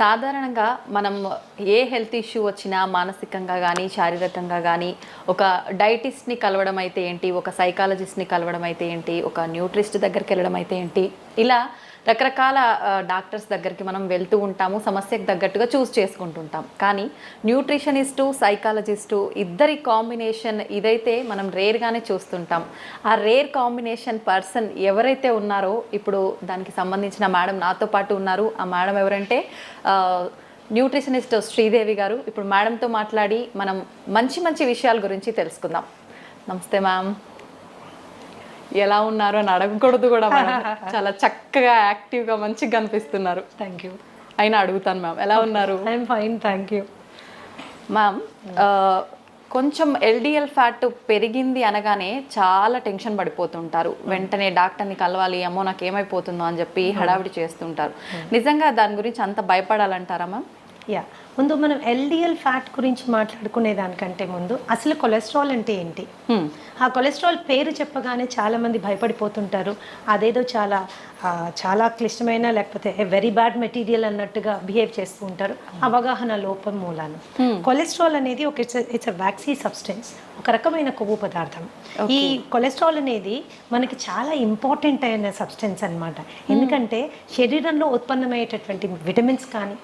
సాధారణంగా మనం ఏ health issue వచ్చినా మానసికంగా కానీ శారీరకంగా కానీ ఒక డైటిస్ట్ని కలవడం అయితే ఏంటి, ఒక సైకాలజిస్ట్ని కలవడం అయితే ఏంటి, ఒక న్యూట్రిస్ట్ దగ్గరికి వెళ్ళడం అయితే ఏంటి, ఇలా రకరకాల డాక్టర్స్ దగ్గరికి మనం వెళ్తూ ఉంటాము, సమస్యకు తగ్గట్టుగా చూస్ చేసుకుంటుంటాం. కానీ న్యూట్రిషనిస్టు సైకాలజిస్టు ఇద్దరి కాంబినేషన్ ఇదైతే మనం రేర్గానే చూస్తుంటాం. ఆ రేర్ కాంబినేషన్ పర్సన్ ఎవరైతే ఉన్నారో ఇప్పుడు దానికి సంబంధించిన మేడం నాతో పాటు ఉన్నారు. ఆ మేడం ఎవరంటే న్యూట్రిషనిస్ట్ శ్రీదేవి గారు. ఇప్పుడు మేడంతో మాట్లాడి మనం మంచి మంచి విషయాల గురించి తెలుసుకుందాం. నమస్తే మ్యామ్. ఎలా ఉన్నారు అని అడగకూడదు కూడా, చాలా చక్కగా యాక్టివ్గా మంచిగా కనిపిస్తున్నారు. Thank you. అయినా అడుగుతాను మ్యామ్, ఎలా ఉన్నారు? I'm fine, thank you. Ma'am, కొంచెం ఎల్డిఎల్ ఫ్యాట్ పెరిగింది అనగానే చాలా టెన్షన్ పడిపోతుంటారు. వెంటనే డాక్టర్ని కలవాలి, అమ్మో నాకు ఏమైపోతుందో అని చెప్పి హడావిడి చేస్తుంటారు. నిజంగా దాని గురించి అంత భయపడాలంటారా మ్యామ్? యా, ముందు మనం ఎల్డిఎల్ ఫ్యాట్ గురించి మాట్లాడుకునే దానికంటే ముందు అసలు కొలెస్ట్రాల్ అంటే ఏంటి? ఆ కొలెస్ట్రాల్ పేరు చెప్పగానే చాలామంది భయపడిపోతుంటారు. అదేదో చాలా క్లిష్టమైన లేకపోతే వెరీ బ్యాడ్ మెటీరియల్ అన్నట్టుగా బిహేవ్ చేస్తూ ఉంటారు, అవగాహన లోపం మూలాన. కొలెస్ట్రాల్ అనేది ఇట్స్ అ వ్యాక్సీ సబ్స్టెన్స్, ఒక రకమైన కొవ్వు పదార్థం. ఈ కొలెస్ట్రాల్ అనేది మనకి చాలా ఇంపార్టెంట్ అయిన సబ్స్టెన్స్ అన్నమాట. ఎందుకంటే శరీరంలో ఉత్పన్నమయ్యేటటువంటి విటమిన్స్ కానీ,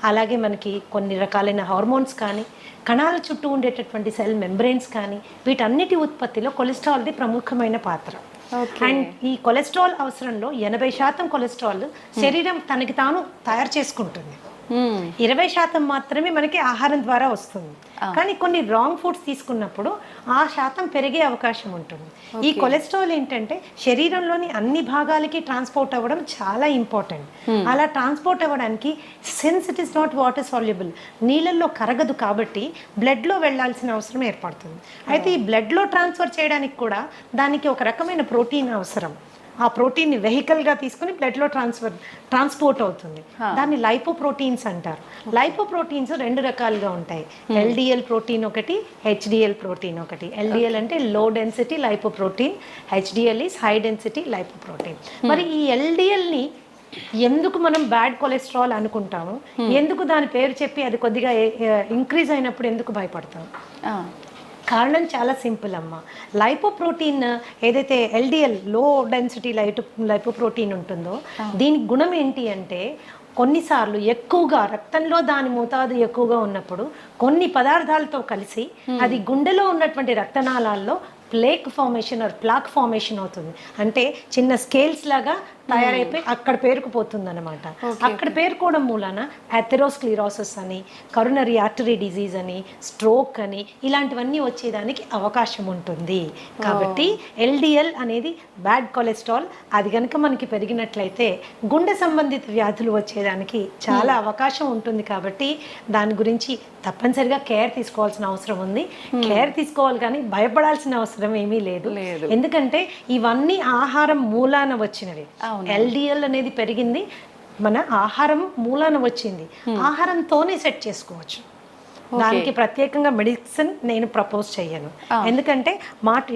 అలాగే మనకి కొన్ని రకాలైన హార్మోన్స్ కానీ, కణాల చుట్టూ ఉండేటటువంటి సెల్ మెంబ్రెయిన్స్ కానీ, వీటన్నిటి ఉత్పత్తిలో కొలెస్ట్రాల్ది ప్రముఖమైన పాత్ర. అండ్ ఈ కొలెస్ట్రాల్ అవసరంలో 80% కొలెస్ట్రాల్ శరీరం తనకి తాను తయారు చేసుకుంటుంది. 20% మాత్రమే మనకి ఆహారం ద్వారా వస్తుంది. కానీ కొన్ని రాంగ్ ఫుడ్స్ తీసుకున్నప్పుడు ఆ శాతం పెరిగే అవకాశం ఉంటుంది. ఈ కొలెస్ట్రాల్ ఏంటంటే శరీరంలోని అన్ని భాగాలకి ట్రాన్స్పోర్ట్ అవ్వడం చాలా ఇంపార్టెంట్. అలా ట్రాన్స్పోర్ట్ అవ్వడానికి, since it is not water soluble, నీళ్ళల్లో కరగదు కాబట్టి బ్లడ్లో వెళ్ళాల్సిన అవసరం ఏర్పడుతుంది. అయితే ఈ బ్లడ్లో ట్రాన్స్ఫర్ చేయడానికి కూడా దానికి ఒక రకమైన ప్రోటీన్ అవసరం. ఆ ప్రోటీన్ని వెహికల్గా తీసుకుని బ్లడ్లో ట్రాన్స్పోర్ట్ అవుతుంది. దాన్ని లైపోప్రోటీన్స్ అంటారు. లైపోప్రోటీన్స్ 2 రకాలుగా ఉంటాయి. ఎల్డిఎల్ ప్రోటీన్ ఒకటి, హెచ్డిఎల్ ప్రోటీన్ ఒకటి. ఎల్డిఎల్ అంటే low density lipoprotein, HDL is high density lipoprotein. మరి ఈ ఎల్డిఎల్ని ఎందుకు మనం బ్యాడ్ కొలెస్ట్రాల్ అనుకుంటాము, ఎందుకు దాని పేరు చెప్పి అది కొద్దిగా ఇంక్రీజ్ అయినప్పుడు ఎందుకు భయపడతాం? కారణం చాలా సింపుల్ అమ్మ. లైపోప్రోటీన్ ఏదైతే ఎల్డిఎల్ లో డెన్సిటీ లైపోప్రోటీన్ ఉంటుందో, దీని గుణం ఏంటి అంటే కొన్నిసార్లు ఎక్కువగా రక్తంలో దాని మోతాదు ఎక్కువగా ఉన్నప్పుడు కొన్ని పదార్థాలతో కలిసి అది గుండెలో ఉన్నటువంటి రక్తనాళాల్లో plaque formation or plaque formation అవుతుంది. అంటే చిన్న స్కేల్స్ లాగా తయారైపోయి అక్కడ పేరుకుపోతుంది అనమాట. అక్కడ పేరుకోవడం మూలాన అథెరోస్క్లిరోసిస్ అని, కరోనరీ ఆర్టరీ డిజీజ్ అని, స్ట్రోక్ అని, ఇలాంటివన్నీ వచ్చేదానికి అవకాశం ఉంటుంది. కాబట్టి ఎల్డిఎల్ అనేది బ్యాడ్ కొలెస్ట్రాల్. అది కనుక మనకి పెరిగినట్లయితే గుండె సంబంధిత వ్యాధులు వచ్చేదానికి చాలా అవకాశం ఉంటుంది. కాబట్టి దాని గురించి తప్పనిసరిగా కేర్ తీసుకోవాల్సిన అవసరం ఉంది. కేర్ తీసుకోవాలి కానీ భయపడాల్సిన అవసరం ఏమీ లేదు. ఎందుకంటే ఇవన్నీ ఆహారం మూలాన వచ్చినవి. ఎల్డిఎల్ అనేది పెరిగింది మన ఆహారం మూలాన వచ్చింది. ఆహారంతోనే సెట్ చేసుకోవచ్చు. దానికి ప్రత్యేకంగా మెడిసిన్ నేను ప్రపోజ్ చేయను. ఎందుకంటే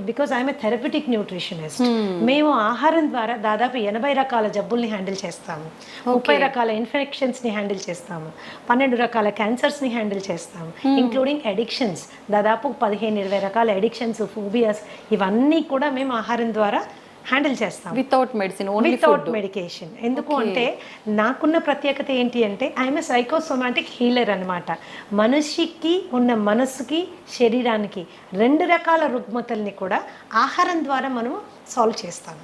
because I'm A therapeutic nutritionist. మేము ఆహారం ద్వారా దాదాపు 80 రకాల జబ్బుల్ని హ్యాండిల్ చేస్తాము, 30 రకాల ఇన్ఫెక్షన్స్ని హ్యాండిల్ చేస్తాము, 12 రకాల క్యాన్సర్స్ని హ్యాండిల్ చేస్తాము, ఇంక్లూడింగ్ అడిక్షన్స్. దాదాపు 15-20 రకాల అడిక్షన్స్, ఫోబియాస్, ఇవన్నీ కూడా మేము ఆహారం ద్వారా హ్యాండిల్ చేస్తాం. Without medicine, without medication. ఎందుకు అంటే నాకున్న ప్రత్యేకత ఏంటి అంటే ఐఎమ్ ఏ సైకోసోమాటిక్ హీలర్ అనమాట. మనిషికి ఉన్న మనస్సుకి శరీరానికి 2 రకాల రుగ్మతల్ని కూడా ఆహారం ద్వారా మనము సాల్వ్ చేస్తాము.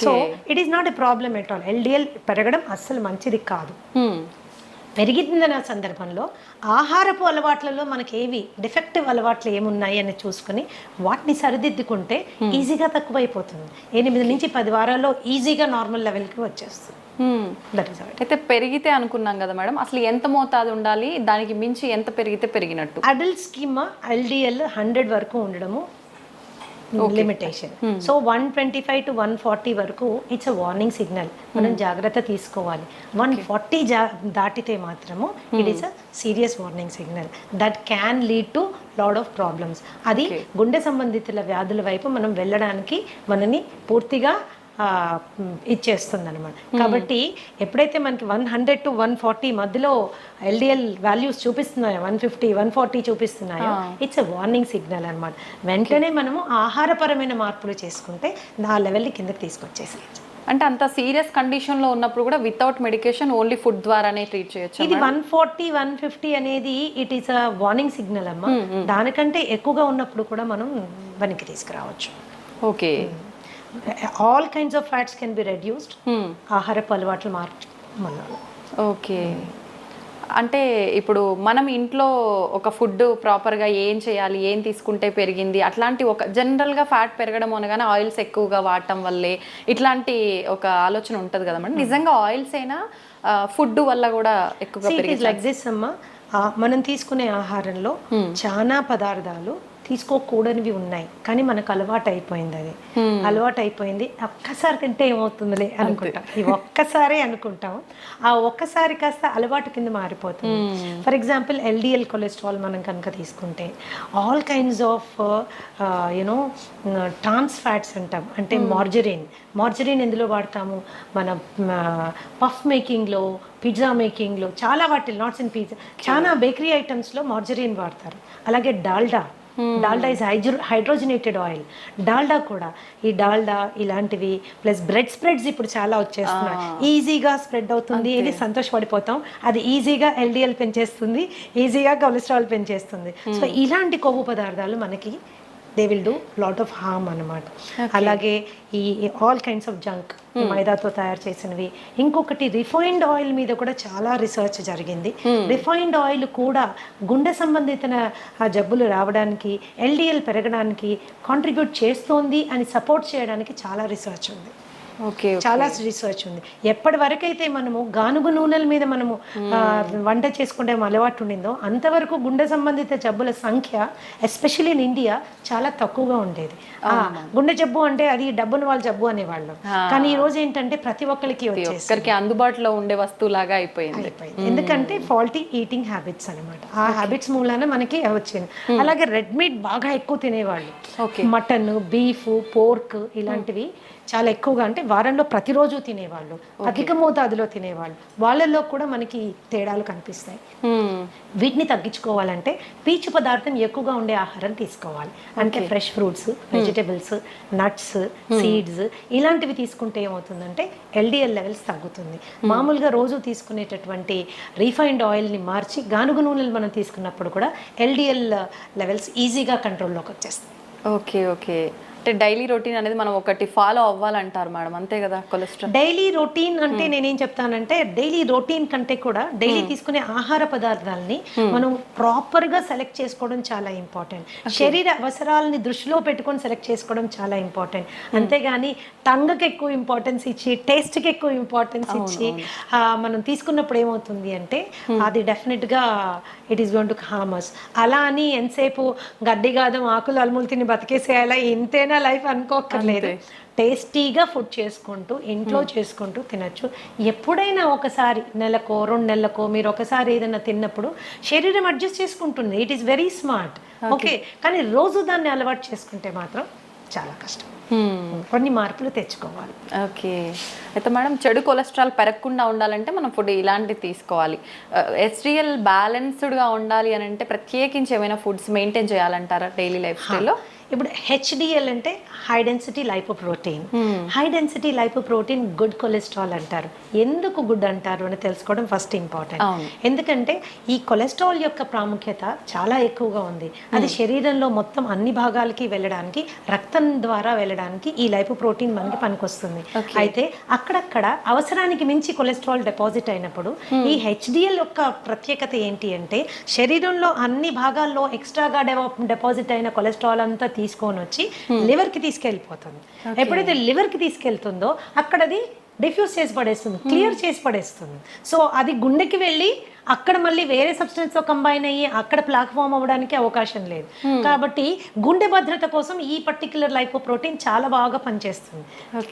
So it is not a problem at all. LDL పెరగడం అస్సలు మంచిది కాదు. పెరిగిందన్న సందర్భంలో ఆహారపు అలవాట్లలో మనకి ఏవి డిఫెక్టివ్ అలవాట్లు ఏమున్నాయి అని చూసుకుని వాటిని సరిదిద్దుకుంటే ఈజీగా తక్కువైపోతుంది. 8 నుంచి 10 వారాల్లో ఈజీగా నార్మల్ లెవెల్కి వచ్చేస్తుంది. అయితే పెరిగితే అనుకున్నాం కదా మేడం, అసలు ఎంత మోతాదు ఉండాలి, దానికి మించి ఎంత పెరిగితే పెరిగినట్టు? అడల్ట్స్కి ఎల్డిఎల్ 100 వరకు ఉండడము లిమిటేషన్. సో 125 to 140 వరకు ఇట్స్ అ వార్నింగ్ సిగ్నల్. మనం జాగ్రత్త తీసుకోవాలి. 140 దాటితే మాత్రము it is a serious warning signal that can lead to lot of problems. అది గుండె సంబంధిత వ్యాధుల వైపు మనం వెళ్ళడానికి మనని పూర్తిగా ఇచ్చేస్తుంది అనమాట. కాబట్టి ఎప్పుడైతే మనకి 100 to 140 మధ్యలో ఎల్డిఎల్ వాల్యూస్ చూపిస్తున్నాయో, 150 140 చూపిస్తున్నాయో, ఇట్స్ ఎ వార్నింగ్ సిగ్నల్ అనమాట. వెంటనే మనము ఆహారపరమైన మార్పులు చేసుకుంటే ఆ లెవెల్ని కిందకి తీసుకొచ్చేసేయచ్చు. అంటే అంత సీరియస్ కండిషన్లో ఉన్నప్పుడు కూడా వితౌట్ మెడికేషన్ ఓన్లీ ఫుడ్ ద్వారానే ట్రీట్ చేయొచ్చు. ఇది 140 150 అనేది it is a warning signal అమ్మా. దానికంటే ఎక్కువగా ఉన్నప్పుడు కూడా మనం వెనక్కి తీసుకురావచ్చు. Okay, all kinds of fats can be reduced ఆహారపు అలవాట్లు మార్చు. ఓకే, అంటే ఇప్పుడు మనం ఇంట్లో ఒక ఫుడ్ ప్రాపర్గా ఏం చేయాలి, ఏం తీసుకుంటే పెరిగింది, అట్లాంటి ఒక జనరల్గా ఫ్యాట్ పెరగడం అనగానే ఆయిల్స్ ఎక్కువగా వాడటం వల్లే ఇట్లాంటి ఒక ఆలోచన ఉంటుంది కదా మేడం. నిజంగా ఆయిల్స్ అయినా ఫుడ్ వల్ల కూడా ఎక్కువగా పెరిగింది? లైక్ దిస్ అమ్మా, మనం తీసుకునే ఆహారంలో చాలా పదార్థాలు తీసుకోకూడనివి ఉన్నాయి, కానీ మనకు అలవాటు అయిపోయింది. అది అలవాటు అయిపోయింది. ఒక్కసారి తింటే ఏమవుతుందిలే అనుకుంటాం, ఇవి ఒక్కసారి అనుకుంటాం. ఆ ఒక్కసారి కాస్త అలవాటు కింద మారిపోతుంది. ఫర్ ఎగ్జాంపుల్ ఎల్డిఎల్ కొలెస్ట్రాల్ మనం కనుక తీసుకుంటే all kinds of you know trans fats అంటాం. అంటే మార్జరీన్ ఎందులో వాడతాము? మన పఫ్ మేకింగ్లో, పిజ్జా మేకింగ్లో, చాలా వాటిలో, నాట్స్ ఇన్ పిజ్జా, చాలా బేకరీ ఐటమ్స్లో మార్జరీన్ వాడతారు. అలాగే Dalda is hydrogenated oil. Dalda కూడా, ఈ డాల్డా ఇలాంటివి ప్లస్ బ్రెడ్ స్ప్రెడ్స్ ఇప్పుడు చాలా వచ్చేస్తున్నాయి. ఈజీగా స్ప్రెడ్ అవుతుంది, ఇది సంతోషపడిపోతాం. అది ఈజీగా ఎల్డిఎల్ పెంచేస్తుంది, ఈజీగా కొలెస్ట్రాల్ పెంచేస్తుంది. సో ఇలాంటి కొవ్వు పదార్థాలు మనకి they will do lot of harm అన్నమాట. అలాగే ఈ ఆల్ కైండ్స్ ఆఫ్ జంక్, మైదాతో తయారు చేసినవి. ఇంకొకటి రిఫైన్డ్ ఆయిల్ మీద కూడా చాలా రీసెర్చ్ జరిగింది. రిఫైన్డ్ ఆయిల్ కూడా గుండె సంబంధిత జబ్బులు రావడానికి, ఎల్డిఎల్ పెరగడానికి కాంట్రిబ్యూట్ చేస్తోంది అని సపోర్ట్ చేయడానికి చాలా రీసెర్చ్ ఉంది. చాలా రీసెర్చ్ ఉంది. ఎప్పటి వరకైతే మనము గానుగు నూనెల మీద మనము వంట చేసుకుంటే అలవాటు ఉండిందో అంతవరకు గుండె సంబంధిత జబ్బుల సంఖ్య ఎస్పెషల్లీ ఇన్ ఇండియా చాలా తక్కువగా ఉండేది. గుండె జబ్బు అంటే అది డబ్బును వాళ్ళ జబ్బు అనేవాళ్ళు, కానీ ఈ రోజు ఏంటంటే ప్రతి ఒక్కరికి వచ్చేసరికి అందుబాటులో ఉండే వస్తువులాగా అయిపోయింది. ఎందుకంటే ఫాల్టీ ఈటింగ్ హ్యాబిట్స్ అనమాట. ఆ హ్యాబిట్స్ మూలాన మనకి వచ్చింది. అలాగే రెడ్ మీట్ బాగా ఎక్కువ తినేవాళ్ళు, మటన్, బీఫ్, పోర్క్ ఇలాంటివి చాలా ఎక్కువగా, అంటే వారంలో ప్రతిరోజు తినేవాళ్ళు, అధిక మోతాదులో తినేవాళ్ళు, వాళ్ళల్లో కూడా మనకి తేడాలు కనిపిస్తాయి. వీటిని తగ్గించుకోవాలంటే పీచు పదార్థం ఎక్కువగా ఉండే ఆహారం తీసుకోవాలి. అంటే fresh fruits, vegetables, nuts, seeds ఇలాంటివి తీసుకుంటే ఏమవుతుందంటే ఎల్డిఎల్ లెవెల్స్ తగ్గుతుంది. మామూలుగా రోజు తీసుకునేటటువంటి రీఫైన్డ్ ఆయిల్ని మార్చి గానుగు నూనెలు మనం తీసుకున్నప్పుడు కూడా ఎల్డిఎల్ లెవెల్స్ ఈజీగా కంట్రోల్లోకి వచ్చేస్తాయి. ఓకే, అంటే డైలీ రొటీన్ అనేది మనం ఒకటి ఫాలో అవ్వాలంటారు మేడం, అంతే కదా? కొలెస్ట్రాల్ డైలీ రొటీన్ అంటే నేనేం చెప్తానంటే డైలీ రొటీన్ కంటే కూడా డైలీ తీసుకునే ఆహార పదార్థాలని మనం ప్రాపర్ గా సెలెక్ట్ చేసుకోవడం చాలా ఇంపార్టెంట్. శరీర అవసరాలని దృష్టిలో పెట్టుకొని సెలెక్ట్ చేసుకోవడం చాలా ఇంపార్టెంట్. అంతేగాని టంగ్కి ఎక్కువ ఇంపార్టెన్స్ ఇచ్చి, టేస్ట్కి ఎక్కువ ఇంపార్టెన్స్ ఇచ్చి మనం తీసుకున్నప్పుడు ఏమవుతుంది అంటే అది డెఫినెట్ గా it is going to harm us. అలా అని ఎంతసేపు గడ్డి గాదం ఆకులు అలుములు తిని బతికేసేయాలా, ఇంతేనా లైఫ్ అనుకోక్కర్లేదు. టేస్టీగా ఫుడ్ చేసుకుంటూ ఇంట్లో చేసుకుంటూ తినచ్చు. ఎప్పుడైనా ఒకసారి నెలకో 2 నెలలకో మీరు ఒకసారి ఏదైనా తిన్నప్పుడు శరీరం అడ్జస్ట్ చేసుకుంటుంది. It is very smart. Okay, కానీ రోజు దాన్ని అలవాటు చేసుకుంటే మాత్రం చాలా కష్టం. కొన్ని మార్పులు తెచ్చుకోవాలి. ఓకే, అయితే మేడం చెడు కొలెస్ట్రాల్ పెరగకుండా ఉండాలంటే మనం ఫుడ్ ఇలాంటివి తీసుకోవాలి. HDL బ్యాలెన్స్డ్గా ఉండాలి అని అంటే ప్రత్యేకించి ఏమైనా ఫుడ్స్ మెయింటైన్ చేయాలంటారా డైలీ లైఫ్ స్టైల్లో? ఇప్పుడు HDL అంటే high density lipoprotein. High density lipoprotein good cholesterol అంటారు. ఎందుకు గుడ్ అంటారు అని తెలుసుకోవడం ఫస్ట్ ఇంపార్టెంట్. ఎందుకంటే ఈ కొలెస్ట్రాల్ యొక్క ప్రాముఖ్యత చాలా ఎక్కువగా ఉంది. అది శరీరంలో మొత్తం అన్ని భాగాలకి వెళ్ళడానికి, రక్తం ద్వారా వెళ్ళడానికి ఈ లైపోప్రోటీన్ మనకి పనికొస్తుంది. అయితే అక్కడక్కడ అవసరానికి మించి కొలెస్ట్రాల్ డిపాజిట్ అయినప్పుడు ఈ HDL యొక్క ప్రత్యేకత ఏంటి అంటే శరీరంలో అన్ని భాగాల్లో ఎక్స్ట్రాగా డిపాజిట్ అయిన కొలెస్ట్రాల్ అంతా తీసుకొని వచ్చి లివర్కి తీసుకెళ్ళిపోతుంది. ఎప్పుడైతే లివర్కి తీసుకెళ్తుందో అక్కడ అది డిఫ్యూజ్ చేసి పడేస్తుంది, క్లియర్ చేసి పడేస్తుంది. సో అది గుండెకి వెళ్ళి అక్కడ మళ్ళీ వేరే సబ్స్టెన్స్తో కంబైన్ అయ్యి అక్కడ ప్లాట్ఫామ్ అవ్వడానికి అవకాశం లేదు. కాబట్టి గుండె భద్రత కోసం ఈ పర్టికులర్ లైపోప్రోటీన్ చాలా బాగా పనిచేస్తుంది,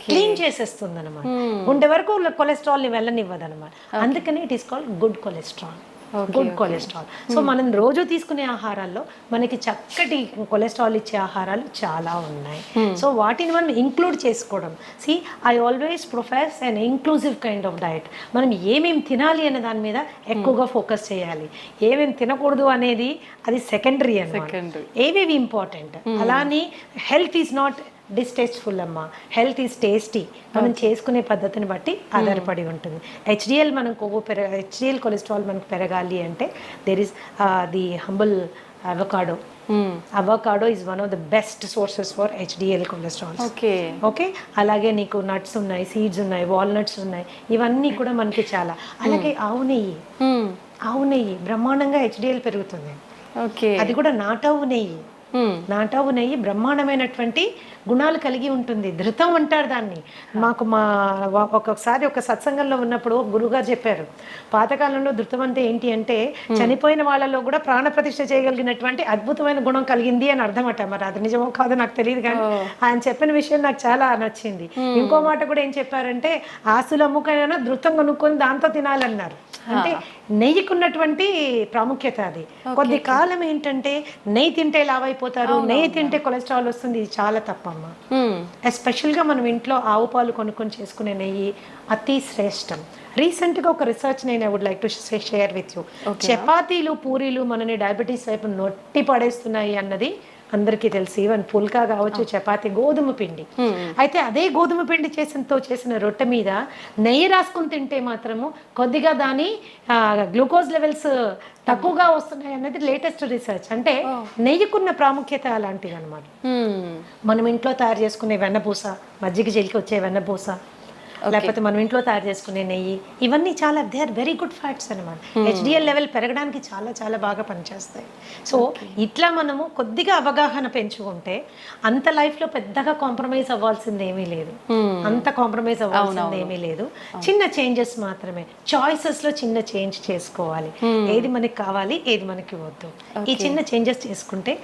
క్లీన్ చేసేస్తుంది అనమాట. గుండె వరకు కొలెస్ట్రాల్ని వెళ్ళనివ్వదు అనమాట. అందుకని it is called good cholesterol. Good cholesterol. So మనం రోజు తీసుకునే ఆహారాల్లో మనకి చక్కటి కొలెస్ట్రాల్ ఇచ్చే ఆహారాలు చాలా ఉన్నాయి. సో వాటిని మనం ఇంక్లూడ్ చేసుకోవడం. See I always profess an inclusive kind of diet. మనం ఏమేమి తినాలి అనే దాని మీద ఎక్కువగా ఫోకస్ చేయాలి. ఏమేమి తినకూడదు అనేది అది సెకండరీ అన్నమాట. ఏవేవి ఇంపార్టెంట్. అలానే హెల్త్ ఈజ్ నాట్ డిస్టేస్ట్ఫుల్ అమ్మ, హెల్త్ ఈజ్ టేస్టీ. మనం చేసుకునే పద్ధతిని బట్టి ఆధారపడి ఉంటుంది. హెచ్డిఎల్ మనం హెచ్డిఎల్ కొలెస్ట్రాల్ మనకు పెరగాలి అంటే there is the humble avocado. Avocado is one of the best sources for HDL cholesterol. Okay, అలాగే నీకు నట్స్ ఉన్నాయి, సీడ్స్ ఉన్నాయి, వాల్నట్స్ ఉన్నాయి, ఇవన్నీ కూడా మనకి చాలా. అలాగే ఆవు నెయ్యి బ్రహ్మాండంగా హెచ్డిఎల్ పెరుగుతుంది. అది కూడా నాటావు నెయ్యి. నాటావు నెయ్యి బ్రహ్మాండమైనటువంటి గుణాలు కలిగి ఉంటుంది. ధృతం అంటారు దాన్ని. మాకు ఒక్కొక్కసారి ఒక సత్సంగంలో ఉన్నప్పుడు గురువుగారు చెప్పారు, పాతకాలంలో ధృతం అంటే ఏంటి అంటే చనిపోయిన వాళ్ళలో కూడా ప్రాణ ప్రతిష్ఠ చేయగలిగినటువంటి అద్భుతమైన గుణం కలిగింది అని అర్థమట. మరి అది నిజమో కాదో నాకు తెలియదు, కానీ ఆయన చెప్పిన విషయం నాకు చాలా నచ్చింది. ఇంకో మాట కూడా ఏం చెప్పారంటే ఆస్తులు అమ్ముకైనా ధృతం కొనుక్కొని దాంతో తినాలన్నారు. అంటే నెయ్యికి ఉన్నటువంటి ప్రాముఖ్యత అది. కొద్ది కాలం ఏంటంటే నెయ్యి తింటే లావైపోతారు, నెయ్యి తింటే కొలెస్ట్రాల్ వస్తుంది. ఇది చాలా తప్పమ్మా. ఎస్పెషల్గా మనం ఇంట్లో ఆవు పాలు కొనుక్కొని చేసుకునే నెయ్యి అతి శ్రేష్టం. రీసెంట్గా ఒక రీసెర్చ్ నేను I would like to share with you. చపాతీలు పూరీలు మనని డయాబెటీస్ వైపు నొట్టి పడేస్తున్నాయి అన్నది అందరికీ తెలుసు. ఈవెన్ పుల్కా కావచ్చు, చపాతి, గోధుమ పిండి. అయితే అదే గోధుమ పిండి చేసిన రొట్టె మీద నెయ్యి రాసుకుని తింటే మాత్రము కొద్దిగా దాని గ్లూకోజ్ లెవెల్స్ తక్కువగా వస్తున్నాయి అన్నది లేటెస్ట్ రీసెర్చ్. అంటే నెయ్యికున్న ప్రాముఖ్యత అలాంటిది అనమాట. మనం ఇంట్లో తయారు చేసుకునే వెన్నపూస, మజ్జిగ జల్లికి వచ్చే వెన్నపూస, లేకపోతే మనం ఇంట్లో తయారు చేసుకునే నెయ్యి, ఇవన్నీ చాలా they are very good fats అనమాట. హెచ్డిఎల్ లెవెల్ పెరగడానికి చాలా చాలా బాగా పనిచేస్తాయి. సో ఇట్లా మనము కొద్దిగా అవగాహన పెంచుకుంటే అంత లైఫ్లో పెద్దగా కాంప్రమైజ్ అవ్వాల్సింది ఏమీ లేదు. అంత కాంప్రమైజ్ అవ్వాల్సింది ఏమీ లేదు. చిన్న చేంజెస్ మాత్రమే, చాయిసెస్లో చిన్న చేంజ్ చేసుకోవాలి. ఏది మనకి కావాలి, ఏది మనకి వద్దు, ఈ చిన్న చేంజెస్ చేసుకుంటే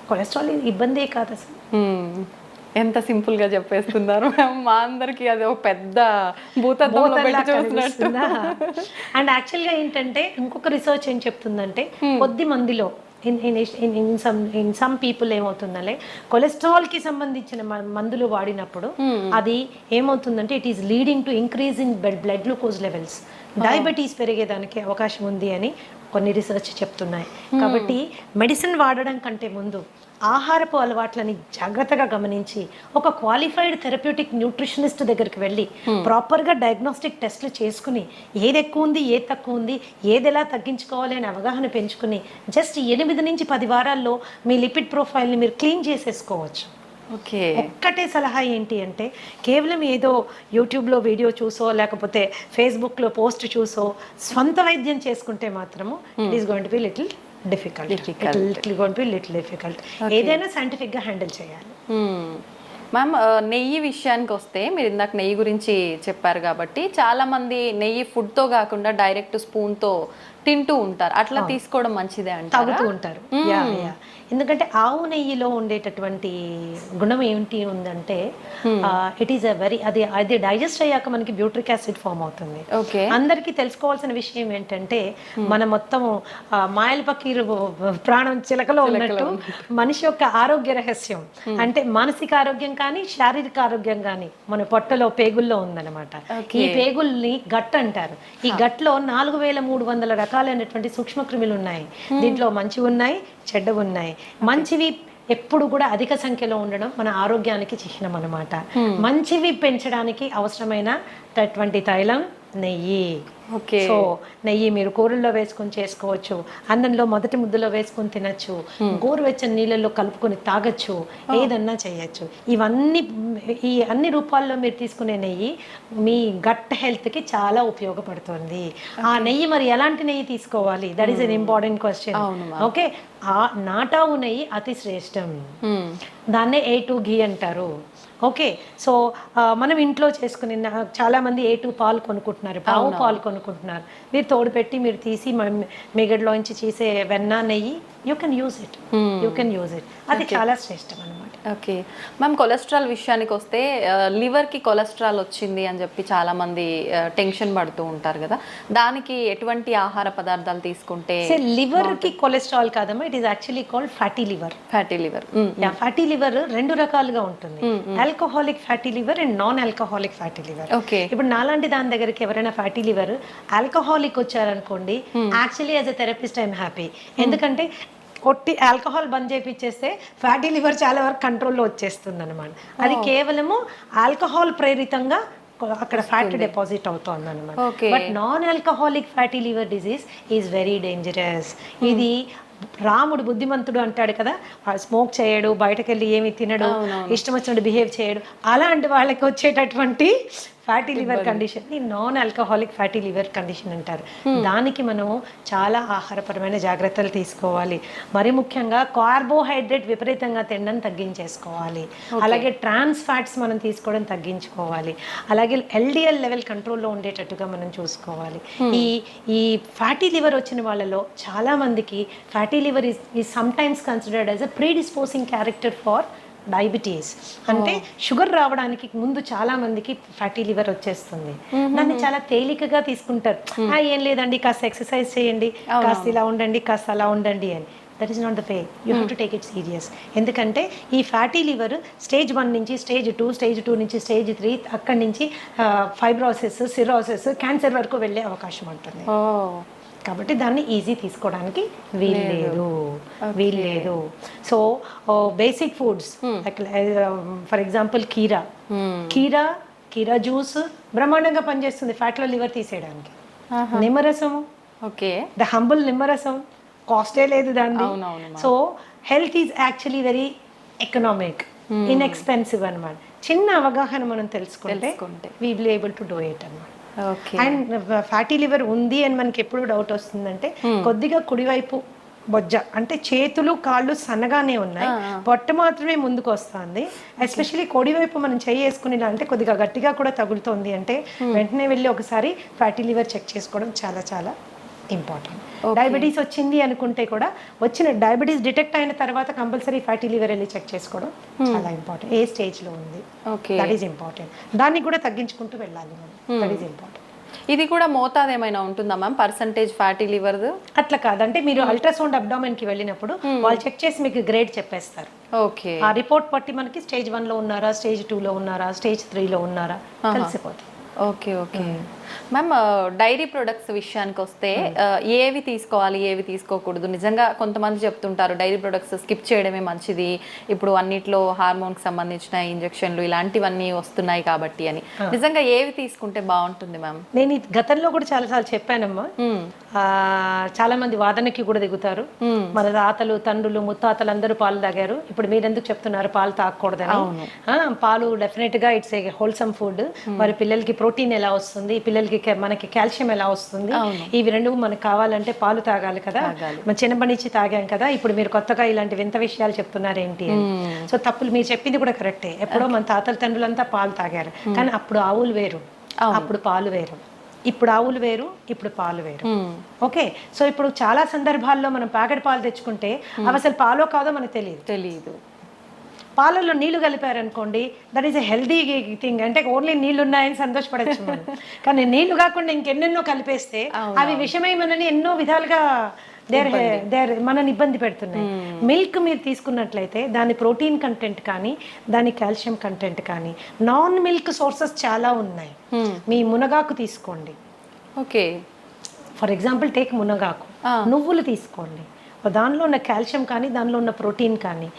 కొలెస్ట్రాల్ ఇబ్బందే కాదు అసలు. ఎంత సింపుల్ గా చెప్పేస్తున్నారు మా అందరికి. అది ఒక పెద్ద భూతద్దంలో పెట్టి చూస్తున్నట్టు. అండ్ యాక్చువల్గా ఏంటంటే ఇంకొక రీసెర్చ్ ఏం చెప్తుందంటే కొద్ది మందిలో ఇన్ సమ్ పీపుల్ ఏమవుతుందంటే కొలెస్ట్రాల్ కి సంబంధించిన మందులు వాడినప్పుడు అది ఏమవుతుందంటే it is leading to increase in blood glucose levels, diabetes పెరిగేదానికి అవకాశం ఉంది అని కొన్ని రీసెర్చ్ చెప్తున్నాయి. కాబట్టి మెడిసిన్ వాడడం కంటే ముందు ఆహారపు అలవాట్లని జాగ్రత్తగా గమనించి ఒక క్వాలిఫైడ్ థెరప్యూటిక్ న్యూట్రిషనిస్ట్ దగ్గరికి వెళ్ళి ప్రాపర్గా డయాగ్నోస్టిక్ టెస్ట్లు చేసుకుని ఏది ఎక్కువ ఉంది, ఏది తక్కువ ఉంది, ఏది ఎలా తగ్గించుకోవాలి అని అవగాహన పెంచుకుని జస్ట్ 8 నుంచి 10 వారాల్లో మీ లిపిడ్ ప్రొఫైల్ని మీరు క్లీన్ చేసేసుకోవచ్చు. ఒక్కటే సలహా ఏంటి అంటే కేవలం ఏదో యూట్యూబ్లో వీడియో చూసో లేకపోతే ఫేస్బుక్లో పోస్ట్ చూసో స్వంత వైద్యం చేసుకుంటే మాత్రము it is going to be little difficult. ఏదైనా సైంటిఫిక్గా హ్యాండిల్ చేయాలి. మ్యామ్, నెయ్యి విషయానికి వస్తే మీరు ఇందాక నెయ్యి గురించి చెప్పారు కాబట్టి చాలా మంది నెయ్యి ఫుడ్తో కాకుండా డైరెక్ట్ స్పూన్తో తింటూ ఉంటారు. అట్లా తీసుకోవడం మంచిదే అంటే తాగుతూ ఉంటారు. ఎందుకంటే ఆవు నెయ్యిలో ఉండేటటువంటి గుణం ఏంటి ఉందంటే ఇట్ ఈస్ అది డైజెస్ట్ అయ్యాక మనకి బ్యూట్రిక్ యాసిడ్ ఫామ్ అవుతుంది. అందరికీ తెలుసుకోవాల్సిన విషయం ఏంటంటే మన మొత్తం మాయల పకీరు ప్రాణం చిలకలో ఉన్నట్టు మనిషి యొక్క ఆరోగ్య రహస్యం అంటే మానసిక ఆరోగ్యం కానీ శారీరక ఆరోగ్యం కానీ మన పొట్టలో పేగుల్లో ఉందన్నమాట. ఈ పేగుల్ని గట్ అంటారు. ఈ గట్లో 4300 రకాలైనటువంటి సూక్ష్మక్రిములు ఉన్నాయి. దీంట్లో మంచివి ఉన్నాయి, చెడ్డవి ఉన్నాయి. మంచివి ఎప్పుడు కూడా అధిక సంఖ్యలో ఉండడం మన ఆరోగ్యానికి చిహ్నం అన్నమాట. మంచివి పెంచడానికి అవసరమైనటువంటి తైలం నెయ్యి. సో నెయ్యి మీరు కూరల్లో వేసుకొని చేసుకోవచ్చు, అన్నంలో మొదటి ముద్దలో వేసుకొని తినచ్చు, గోరువెచ్చని నీళ్ళల్లో కలుపుకొని తాగొచ్చు, ఏదన్నా చేయొచ్చు. ఈ అన్ని రూపాల్లో మీరు తీసుకునే నెయ్యి మీ గట్ హెల్త్కి చాలా ఉపయోగపడుతుంది. ఆ నెయ్యి మరి ఎలాంటి నెయ్యి తీసుకోవాలి, that is an important question. Okay, ఆ నాటావు నెయ్యి అతి శ్రేష్టం. దాన్నే A2 ఘీ అంటారు. ఓకే, సో మనం ఇంట్లో చేసుకుని చాలామంది A2 పాలు కొనుక్కుంటున్నారు, ఆవు పాలు కొనుక్కుంటున్నారు. మీరు తోడు పెట్టి మీరు తీసి మిగడ్లోంచి చేసే వెన్న నెయ్యి యూ కెన్ యూజ్ ఇట్. అది చాలా శ్రేష్టం అన్నమాట. ఓకే మ్యామ్, కొలెస్ట్రాల్ విషయానికి వస్తే లివర్కి కొలెస్ట్రాల్ వచ్చింది అని చెప్పి చాలామంది టెన్షన్ పడుతూ ఉంటారు కదా, దానికి ఎటువంటి ఆహార పదార్థాలు తీసుకుంటే? లివర్కి కొలెస్ట్రాల్ కాదమ్మా, it is actually called fatty liver. Fatty liver. Fatty liver రెండు రకాలుగా ఉంటుంది, alcoholic fatty liver and non alcoholic fatty liver. Okay. ఇప్పుడు నాలాంటి దాని దగ్గరికి ఎవరైనా ఫ్యాటీ లివర్ ఆల్కహాలిక్ వచ్చారనుకోండి, actually as a therapist I'm happy. ఎందుకంటే కొట్టి ఆల్కహాల్ బంద్ చేయించేస్తే ఫ్యాటీ లివర్ చాలా వరకు కంట్రోల్లో వచ్చేస్తుంది అనమాట. అది కేవలము ఆల్కహాల్ ప్రేరితంగా అక్కడ ఫ్యాట్ డిపాజిట్ అవుతుంది అనమాట. But non alcoholic fatty liver disease is very dangerous. ఇది రాముడు బుద్ధిమంతుడు అంటాడు కదా, స్మోక్ చేయడు, బయటకు వెళ్ళి ఏమి తినడు, ఇష్టం వచ్చినట్టు బిహేవ్ చేయడు, అలాంటి వాళ్ళకి వచ్చేటటువంటి ఫ్యాటీ లివర్ కండిషన్ ని non alcoholic fatty liver condition అంటారు. దానికి మనము చాలా ఆహారపరమైన జాగ్రత్తలు తీసుకోవాలి. మరి ముఖ్యంగా కార్బోహైడ్రేట్ విపరీతంగా తినడం తగ్గించేసుకోవాలి. అలాగే ట్రాన్స్ ఫ్యాట్స్ మనం తీసుకోవడం తగ్గించుకోవాలి. అలాగే ఎల్డిఎల్ లెవెల్ కంట్రోల్లో ఉండేటట్టుగా మనం చూసుకోవాలి. ఈ ఫ్యాటీ లివర్ వచ్చిన వాళ్ళలో చాలా మందికి fatty liver is sometimes considered as a predisposing character for diabetes. అంటే షుగర్ రావడానికి ముందు చాలా మందికి ఫ్యాటీ లివర్ వచ్చేస్తుంది. దాన్ని చాలా తేలికగా తీసుకుంటారు. ఏం లేదండి, కాస్త ఎక్సర్సైజ్ చేయండి, కాస్త ఇలా ఉండండి, కాస్త అలా ఉండండి అని. That is not the way. You have to take it serious. ఎందుకంటే ఈ ఫ్యాటీ లివర్ స్టేజ్ 1 నుంచి స్టేజ్ 2, స్టేజ్ 2 నుంచి స్టేజ్ 3, అక్కడి నుంచి ఫైబ్రోసిస్, సిరోసిస్, క్యాన్సర్ వరకు వెళ్ళే అవకాశం ఉంటుంది. కాబట్టి దాన్ని ఈజీ తీసుకోవడానికి వీలు లేదు. So basic foods for example కీరా జ్యూస్ బ్రహ్మాండంగా పనిచేస్తుంది ఫ్యాట్లో లివర్ తీసేయడానికి. నిమ్మరసము, ఓకే, ద హంబుల్ నిమ్మరసం, కాస్టే లేదు దాన్ని. So health is actually very economic, inexpensive అనమాట. చిన్న అవగాహన మనం తెలుసుకుంటే we will able to do it అన్నమాట. అండ్ ఫ్యాటీ లివర్ ఉంది అని మనకి ఎప్పుడు డౌట్ వస్తుందంటే, కొద్దిగా కుడివైపు బొజ్జ అంటే చేతులు కాళ్ళు సన్నగానే ఉన్నాయి, పొట్ట మాత్రమే ముందుకు వస్తుంది. ఎస్పెషల్లీ కుడివైపు మనం చెయ్యి వేసుకునేలా అంటే కొద్దిగా గట్టిగా కూడా తగులుతోంది అంటే వెంటనే వెళ్ళి ఒకసారి ఫ్యాటీ లివర్ చెక్ చేసుకోవడం చాలా చాలా ఇంపార్టెంట్. డయాబెటీస్ వచ్చింది అనుకుంటే కూడా వచ్చిన డయాబెటీస్ డిటెక్ట్ అయిన తర్వాత కంపల్సరీ ఫ్యాటీ లివర్ వెళ్ళి చెక్ చేసుకోవడం చాలా ఇంపార్టెంట్. ఏ స్టేజ్లో ఉంది, దట్ ఈస్ ఇంపార్టెంట్. దాన్ని కూడా తగ్గించుకుంటూ వెళ్ళాలి మనం, దట్ ఈస్ ఇంపార్టెంట్. ఇది కూడా మోతాదు ఏమైనా ఉంటుందా మ్యామ్, పర్సంటేజ్ ఫ్యాటీ లివర్? అట్లా కాదంటే మీరు అల్ట్రాసౌండ్ అబ్డామెన్ కి వెళ్ళినప్పుడు వాళ్ళు చెక్ చేసి మీకు గ్రేడ్ చెప్పేస్తారు. ఓకే. ఆ రిపోర్ట్ బట్టి మనకి స్టేజ్ 1 లో ఉన్నారా, స్టేజ్ 2 లో ఉన్నారా, స్టేజ్ 3 లో ఉన్నారా తెలిసిపోతుంది. Okay okay ma'am, dairy products విషయానికి వస్తే ఏవి తీసుకోవాలి, ఏవి తీసుకోకూడదు? నిజంగా కొంతమంది చెప్తుంటారు డైరీ ప్రొడక్ట్స్ స్కిప్ చేయడమే మంచిది, ఇప్పుడు అన్నిట్లో హార్మోన్కి సంబంధించిన ఇంజెక్షన్లు ఇలాంటివన్నీ వస్తున్నాయి కాబట్టి అని. నిజంగా ఏవి తీసుకుంటే బాగుంటుంది మ్యామ్? నేను గతంలో కూడా చాలాసార్లు చెప్పానమ్మా. చాలా మంది వాదనకి కూడా దిగుతారు. మన తాతలు, తండ్రులు, ముత్తాతలు అందరూ పాలు తాగారు, ఇప్పుడు మీరెందుకు చెప్తున్నారు పాలు తాగకూడదని? పాలు డెఫినెట్ గా ఇట్స్ ఏ హోల్సమ్ ఫుడ్. మరి పిల్లలకి ప్రోటీన్ ఎలా వస్తుంది, పిల్లలకి మనకి కాల్షియం ఎలా వస్తుంది, ఇవి రెండు మనకు కావాలంటే పాలు తాగాలి కదా. మన చిన్నప్పటి నుంచి తాగాం కదా, ఇప్పుడు మీరు కొత్తగా ఇలాంటి వింత విషయాలు చెప్తున్నారు ఏంటి అని. సో తప్పులు మీరు చెప్పింది కూడా కరెక్టే. ఎప్పుడో మన తాతల తండ్రులంతా పాలు తాగారు, కానీ అప్పుడు ఆవులు వేరు, అప్పుడు పాలు వేరు. ఇప్పుడు ఆవులు వేరు, ఇప్పుడు పాలు వేరు. ఓకే. సో ఇప్పుడు చాలా సందర్భాల్లో మనం ప్యాకెట్ పాలు తెచ్చుకుంటే అవి అసలు పాలో కాదో మనకు తెలియదు. పాలల్లో నీళ్లు కలిపారనుకోండి, that is a healthy thing. అంటే ఓన్లీ నీళ్లు ఉన్నాయని సంతోషపడచ్చు మనం, కానీ నీళ్లు కాకుండా ఇంకెన్నెన్నో కలిపేస్తే అవి విషమై మనని ఎన్నో విధాలుగా మనని ఇబ్బంది పెడుతున్నాయి. మిల్క్ మీరు తీసుకున్నట్లయితే దాని ప్రోటీన్ కంటెంట్ కానీ, దాని కాల్షియం కంటెంట్ కానీ, నాన్ మిల్క్ సోర్సెస్ చాలా ఉన్నాయి. మీ మునగాకు తీసుకోండి. ఓకే. ఫర్ ఎగ్జాంపుల్ టేక్ మునగాకు, నువ్వులు తీసుకోండి. దానిలో ఉన్న కాల్షియం కానీ, దానిలో ఉన్న ప్రోటీన్ కానీ,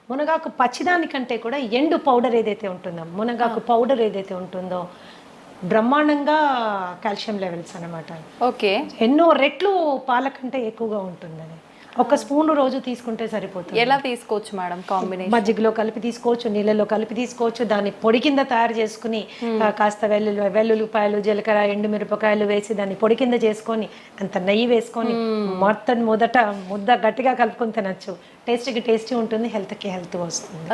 మునగాకు పచ్చిదానికంటే కూడా ఎండు పౌడర్ ఏదైతే ఉంటుందో, మునగాకు పౌడర్ ఏదైతే ఉంటుందో బ్రహ్మాండంగా కాల్షియం లెవెల్స్ అనమాట. ఓకే. ఎన్నో రెట్లు పాల కంటే ఎక్కువగా ఉంటుందని. ఒక స్పూన్ రోజు తీసుకుంటే సరిపోతుంది. ఎలా తీసుకోవచ్చు మేడం? కాంబినేషన్ మజ్జిగలో కలిపి తీసుకోవచ్చు, నీళ్ళలో కలిపి తీసుకోవచ్చు. దాన్ని పొడి కింద తయారు చేసుకుని కాస్త వెల్లుల్లిపాయలు, జీలకర్ర, ఎండుమిరపకాయలు వేసి దాన్ని పొడి కింద చేసుకొని అంత నెయ్యి వేసుకొని మొదట ముద్ద గట్టిగా కలుపుకొని తినచ్చు. టేస్టీ ఉంటుంది, హెల్త్కి హెల్త్ వస్తుంది.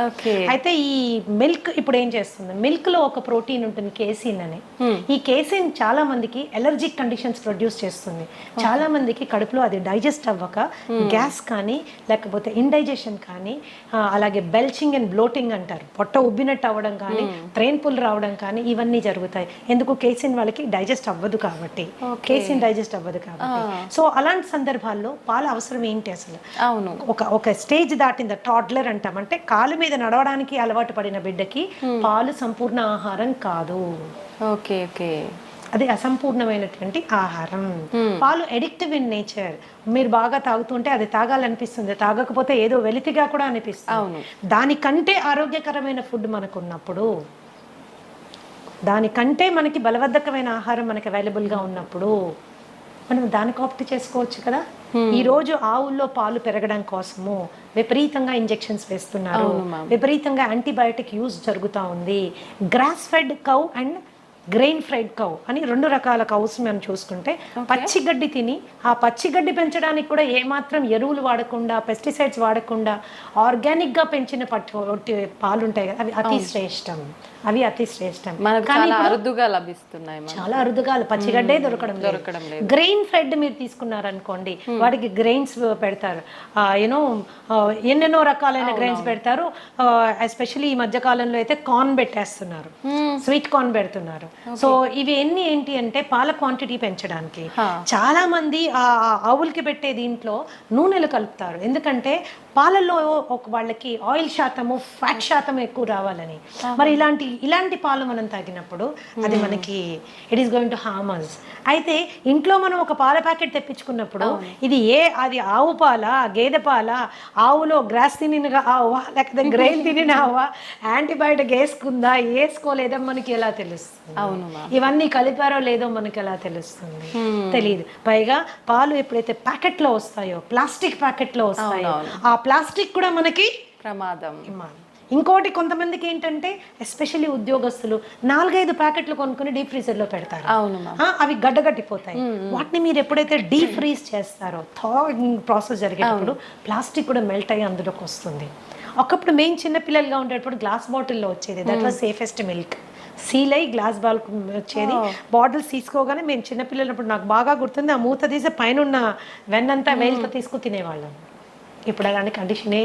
అయితే ఈ మిల్క్ ఇప్పుడు ఏం చేస్తుంది, మిల్క్ లో ఒక ప్రోటీన్ ఉంటుంది కేసిన్ అని. ఈ కేసిన్ చాలా మందికి ఎలర్జిక్ కండిషన్స్ ప్రొడ్యూస్ చేస్తుంది. చాలా మందికి కడుపులో అది డైజెస్ట్ అవ్వక గ్యాస్ కానీ లేకపోతే ఇండైజెషన్ కానీ అలాగే బెల్చింగ్ అండ్ బ్లోటింగ్ అంటారు, పొట్ట ఉబ్బినట్టు అవ్వడం కానీ ట్రైన్ పుల్ రావడం కానీ ఇవన్నీ జరుగుతాయి. ఎందుకు కేసిన్ వాళ్ళకి డైజెస్ట్ అవ్వదు కాబట్టి, కేసిన్ డైజెస్ట్ అవ్వదు కాబట్టి. సో అలాంటి సందర్భాల్లో పాల అవసరం ఏంటి అసలు? అవును, ఒక స్టేజ్ దాటింది టాడ్లర్ అంటాం, అంటే కాలు మీద నడవడానికి అలవాటు పడిన బిడ్డకి పాలు సంపూర్ణ ఆహారం కాదు. ఓకే ఓకే, అది అసంపూర్ణమైనటువంటి ఆహారం. పాలు ఎడిక్టివ్ ఇన్ నేచర్. మీరు బాగా తాగుతుంటే అది తాగాలనిపిస్తుంది, తాగకపోతే ఏదో వెలితిగా కూడా అనిపిస్తుంది. దానికంటే ఆరోగ్యకరమైన ఫుడ్ మనకు ఉన్నప్పుడు, దానికంటే మనకి బలవర్ధకమైన ఆహారం మనకి అవైలబుల్గా ఉన్నప్పుడు మనం దానికి ఆప్ట్ చేసుకోవచ్చు కదా. ఈ రోజు ఆవుల్లో పాలు పెరగడం కోసము విపరీతంగా ఇంజెక్షన్స్ వేస్తున్నారు, విపరీతంగా యాంటీబయాటిక్ యూజ్ జరుగుతూ ఉంది. Grass fed cow and grain fried cow అని 2 రకాల కౌస్ మనం చూసుకుంటే, పచ్చిగడ్డి తిని ఆ పచ్చిగడ్డి పెంచడానికి కూడా ఏమాత్రం ఎరువులు వాడకుండా, పెస్టిసైడ్స్ వాడకుండా ఆర్గానిక్గా పెంచిన పాలు ఉంటాయి కదా, అవి అతి శ్రేష్టం. చాలా అరుదుగా లభిస్తున్నాయి, చాలా అరుదుగా. పచ్చిగడ్డే దొరకడం లేదు. గ్రెయిన్ ఫెడ్ మీరు తీసుకున్నారనుకోండి, వాటికి గ్రెయిన్స్ పెడతారు, ఎన్నెన్నో రకాలైన గ్రెయిన్స్ పెడతారు. ఎస్పెషల్లీ ఈ మధ్య కాలంలో అయితే కార్న్ పెట్టేస్తున్నారు, స్వీట్ కార్న్ పెడుతున్నారు. సో ఇవి ఏంటి అంటే పాల క్వాంటిటీ పెంచడానికి. చాలా మంది ఆ ఆవులకి పెట్టే దీంట్లో నూనెలు కలుపుతారు, ఎందుకంటే పాలల్లో వాళ్ళకి ఆయిల్ శాతము, ఫ్యాట్ శాతం ఎక్కువ రావాలని. మరి ఇలాంటి పాలు మనం తాగినప్పుడు అది మనకి it is going to harm us. అయితే ఇంట్లో మనం ఒక పాల ప్యాకెట్ తెప్పించుకున్నప్పుడు అది ఆవు పాల, గేదె పాల, ఆవులో గ్రాస్ తినిన ఆవా లేకపోతే గ్రెయిన్ తినిన ఆవా, యాంటీబయాటిక్ వేసుకుందా వేసుకోలేదా మనకి ఎలా తెలుస్తుంది? ఇవన్నీ కలిపారో లేదో మనకి ఎలా తెలుస్తుంది? తెలియదు. పైగా పాలు ఎప్పుడైతే ప్యాకెట్లో వస్తాయో, ప్లాస్టిక్ ప్యాకెట్లో వస్తాయో, ఆ ప్లాస్టిక్ కూడా మనకి ప్రమాదం. ఇంకోటి, కొంతమందికి ఏంటంటే ఎస్పెషల్లీ ఉద్యోగస్తులు 4-5 ప్యాకెట్లు కొనుక్కుని డీప్ ఫ్రీజర్లో పెడతారు, అవి గడ్డగట్టిపోతాయి. వాటిని మీరు ఎప్పుడైతే డీప్ ఫ్రీజ్ చేస్తారో, థాయింగ్ ప్రాసెస్ జరిగేటప్పుడు ప్లాస్టిక్ కూడా మెల్ట్ అయ్యి అందులోకి వస్తుంది. ఒకప్పుడు మేము చిన్నపిల్లలుగా ఉండేటప్పుడు గ్లాస్ బాటిల్లో వచ్చేది, that was safest milk. Seal అయ్యి గ్లాస్ బాల్ వచ్చేది. బాటిల్స్ తీసుకోగానే మేము చిన్నపిల్లలప్పుడు నాకు బాగా గుర్తుంది, ఆ మూత తీసి పైన ఉన్న వెన్నంతా వేలుతో తీసుకుని తినేవాళ్ళం. ఇప్పుడు అలాంటి కండిషనే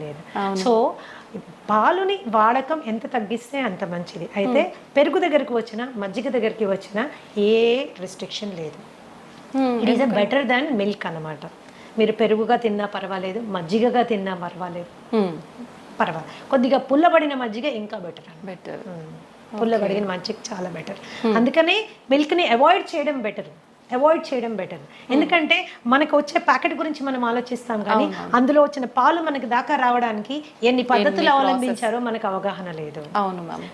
లేదు. సో పాలుని వాడకం ఎంత తగ్గిస్తే అంత మంచిది. అయితే పెరుగు దగ్గరికి వచ్చినా, మజ్జిగ దగ్గరికి వచ్చినా ఏ రెస్ట్రిక్షన్ లేదు. It is better than milk అన్నమాట. మీరు పెరుగుగా తిన్నా పర్వాలేదు, మజ్జిగగా తిన్నా పర్వాలేదు. కొద్దిగా పుల్లబడిన మజ్జిగ ఇంకా బెటర్. పుల్లబడిన మజ్జిగ చాలా బెటర్. అందుకని మిల్క్ని అవాయిడ్ చేయడం బెటర్. ఎందుకంటే మనకు వచ్చే ప్యాకెట్ గురించి మనం ఆలోచిస్తాం, కానీ అందులో వచ్చిన పాలు మనకి దాకా రావడానికి ఎన్ని పద్ధతులు అవలంబించారో మనకు అవగాహన లేదు.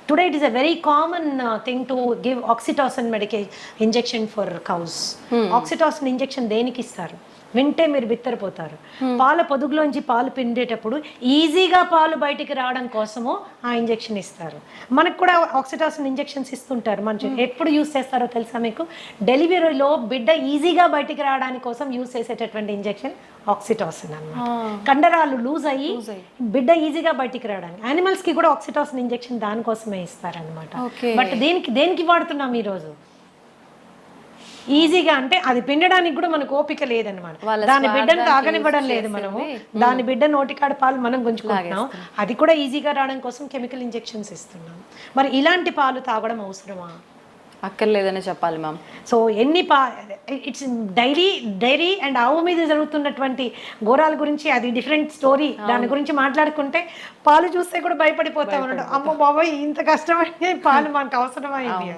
Today it is a very common thing to give oxytocin injection for cows. Oxytocin injection దేనికి ఇస్తారు వింటే మీరు బిత్తరపోతారు. పాల పొదుగులోంచి పాలు పిండేటప్పుడు ఈజీగా పాలు బయటికి రావడం కోసము ఆ ఇంజెక్షన్ ఇస్తారు. మనకు కూడా ఆక్సిటాసిన్ ఇంజెక్షన్స్ ఇస్తుంటారు. మనం ఎప్పుడు యూస్ చేస్తారో తెలుసా మీకు? డెలివరీలో బిడ్డ ఈజీగా బయటికి రావడానికి కోసం యూస్ చేసేటటువంటి ఇంజెక్షన్ ఆక్సిటాసిన్ అన్నమాట. కండరాలు లూజ్ అయ్యి బిడ్డ ఈజీగా బయటికి రావడానికి. యానిమల్స్ కి కూడా ఆక్సిటాసిన్ ఇంజెక్షన్ దానికోసమే ఇస్తారనమాట. బట్ దేనికి వాడుతున్నాం ఈరోజు? ఈజీగా, అంటే అది పిండడానికి కూడా మనకు ఓపిక లేదనమాట. దాని బిడ్డను తాగనివ్వడం లేదు మనము, దాని బిడ్డ నోటికాడ పాలు మనం గుంజుకుంటున్నాం. అది కూడా ఈజీగా రావడం కోసం కెమికల్ ఇంజెక్షన్స్ ఇస్తున్నాం. మరి ఇలాంటి పాలు తాగడం అవసరమా? అక్కర్లేదని చెప్పాలి ma'am. So it's dairy and ఆవు మీద జరుగుతున్నటువంటి ఘోరాల గురించి అది డిఫరెంట్ స్టోరీ. దాని గురించి మాట్లాడుకుంటే పాలు చూస్తే కూడా భయపడిపోతాం అన్నట్టు. అమ్మో బాబాయ్, ఇంత కష్టమైతే పాలు మనకు అవసరమైంది.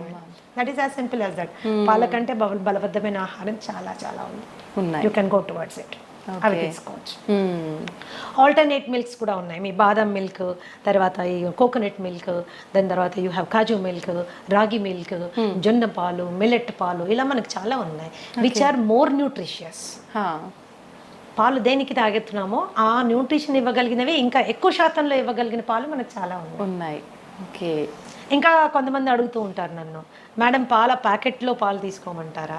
That is as simple as that. పాల కంటే బలబద్ధమైన ఆహారం చాలా చాలా ఉంది. You can go towards it. అవి తీసుకోవచ్చు. ఆల్టర్నేట్ మిల్క్స్ కూడా ఉన్నాయి. మీ బాదం మిల్క్, తర్వాత ఈ కోకోనట్ మిల్క్, దాని తర్వాత యూ హ్యావ్ కాజు మిల్క్, రాగి మిల్క్, జొన్న పాలు, మిల్లెట్ పాలు, ఇలా మనకు చాలా ఉన్నాయి విచ్ ఆర్ మోర్ న్యూట్రిషియస్. పాలు దేనికి తాగెత్తున్నామో ఆ న్యూట్రిషన్ ఇవ్వగలిగినవి, ఇంకా ఎక్కువ శాతంలో ఇవ్వగలిగిన పాలు మనకు చాలా ఉన్నాయి. ఓకే. ఇంకా కొంతమంది అడుగుతూ ఉంటారు నన్ను, మేడం పాల ప్యాకెట్లో పాలు తీసుకోమంటారా,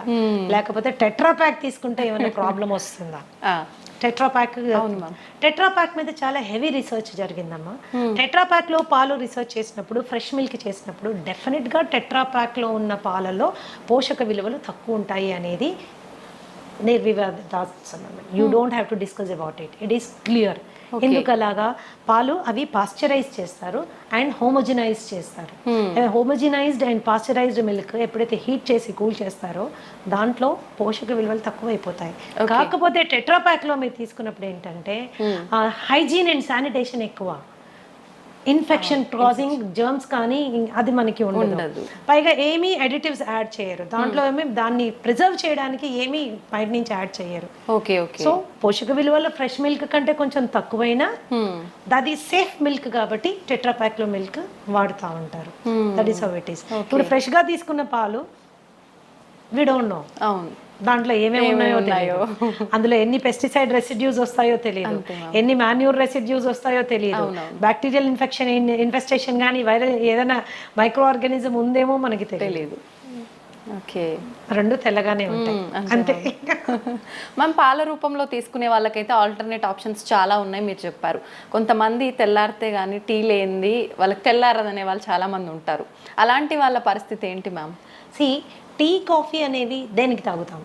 లేకపోతే టెట్రా ప్యాక్ తీసుకుంటే ఏమైనా ప్రాబ్లం వస్తుందా? టెట్రా ప్యాక్ మీద చాలా హెవీ రీసెర్చ్ జరిగిందమ్మా. టెట్రా ప్యాక్ లో పాలు రీసెర్చ్ చేసినప్పుడు, ఫ్రెష్ మిల్క్ చేసినప్పుడు డెఫినెట్ గా టెట్రా ప్యాక్ లో ఉన్న పాలలో పోషక విలువలు తక్కువ ఉంటాయి అనేది నిర్వివాదాస్పదం. You don't have to discuss about it. It is clear. ఎందుకు అలాగా? పాలు అవి పాస్చరైజ్ చేస్తారు అండ్ హోమోజినైజ్ చేస్తారు. హోమోజినైజ్డ్ అండ్ పాస్చరైజ్డ్ మిల్క్ ఎప్పుడైతే హీట్ చేసి కూల్ చేస్తారో దాంట్లో పోషక విలువలు తక్కువైపోతాయి. కాకపోతే టెట్రాప్యాక్లో మీరు తీసుకున్నప్పుడు ఏంటంటే హైజీన్ అండ్ శానిటేషన్ ఎక్కువ, ఇన్ఫెక్షన్ కాజింగ్ జర్మ్స్ కానీ అది మనకి ఉండదు. పైగా ఏమీ అడిటివ్స్ యాడ్ చేయరు దాంట్లో, ఏమి దాన్ని ప్రిజర్వ్ చేయడానికి ఏమీ బయట నుంచి యాడ్ చేయరు. సో పోషక విలువల ఫ్రెష్ మిల్క్ కంటే కొంచెం తక్కువైనా అది సేఫ్ మిల్క్ కాబట్టి టెట్రాప్యాక్ లో మిల్క్ వాడుతూ ఉంటారు. That is how it is. ఇప్పుడు ఫ్రెష్ గా తీసుకున్న పాలు వి డోంట్ నో దాంట్లో ఏమేమి ఉన్నాయో తెలియదు, అందులో ఎన్ని పెస్టిసైడ్ రెసిడ్యూస్ వస్తాయో తెలియదు, ఎన్ని మాన్యూర్ రెసిడ్యూస్ వస్తాయో తెలియదు, బ్యాక్టీరియల్ ఇన్ఫెస్టేషన్ కానీ వైరల్ ఏదైనా మైక్రో ఆర్గానిజం ఉందేమో మనకి తెలియదు. ఓకే, రెండు తెల్లగానే ఉంటాయి అంతే. మనం పాల రూపంలో తీసుకునే వాళ్ళకైతే ఆల్టర్నేట్ ఆప్షన్స్ చాలా ఉన్నాయి మీరు చెప్పారు. కొంతమంది తెల్లారితే కానీ టీ లేనిది వాళ్ళకి తెల్లారదనే వాళ్ళు చాలా మంది ఉంటారు. అలాంటి వాళ్ళ పరిస్థితి ఏంటి మ్యామ్? టీ కాఫీ అనేది దేనికి తాగుతాం?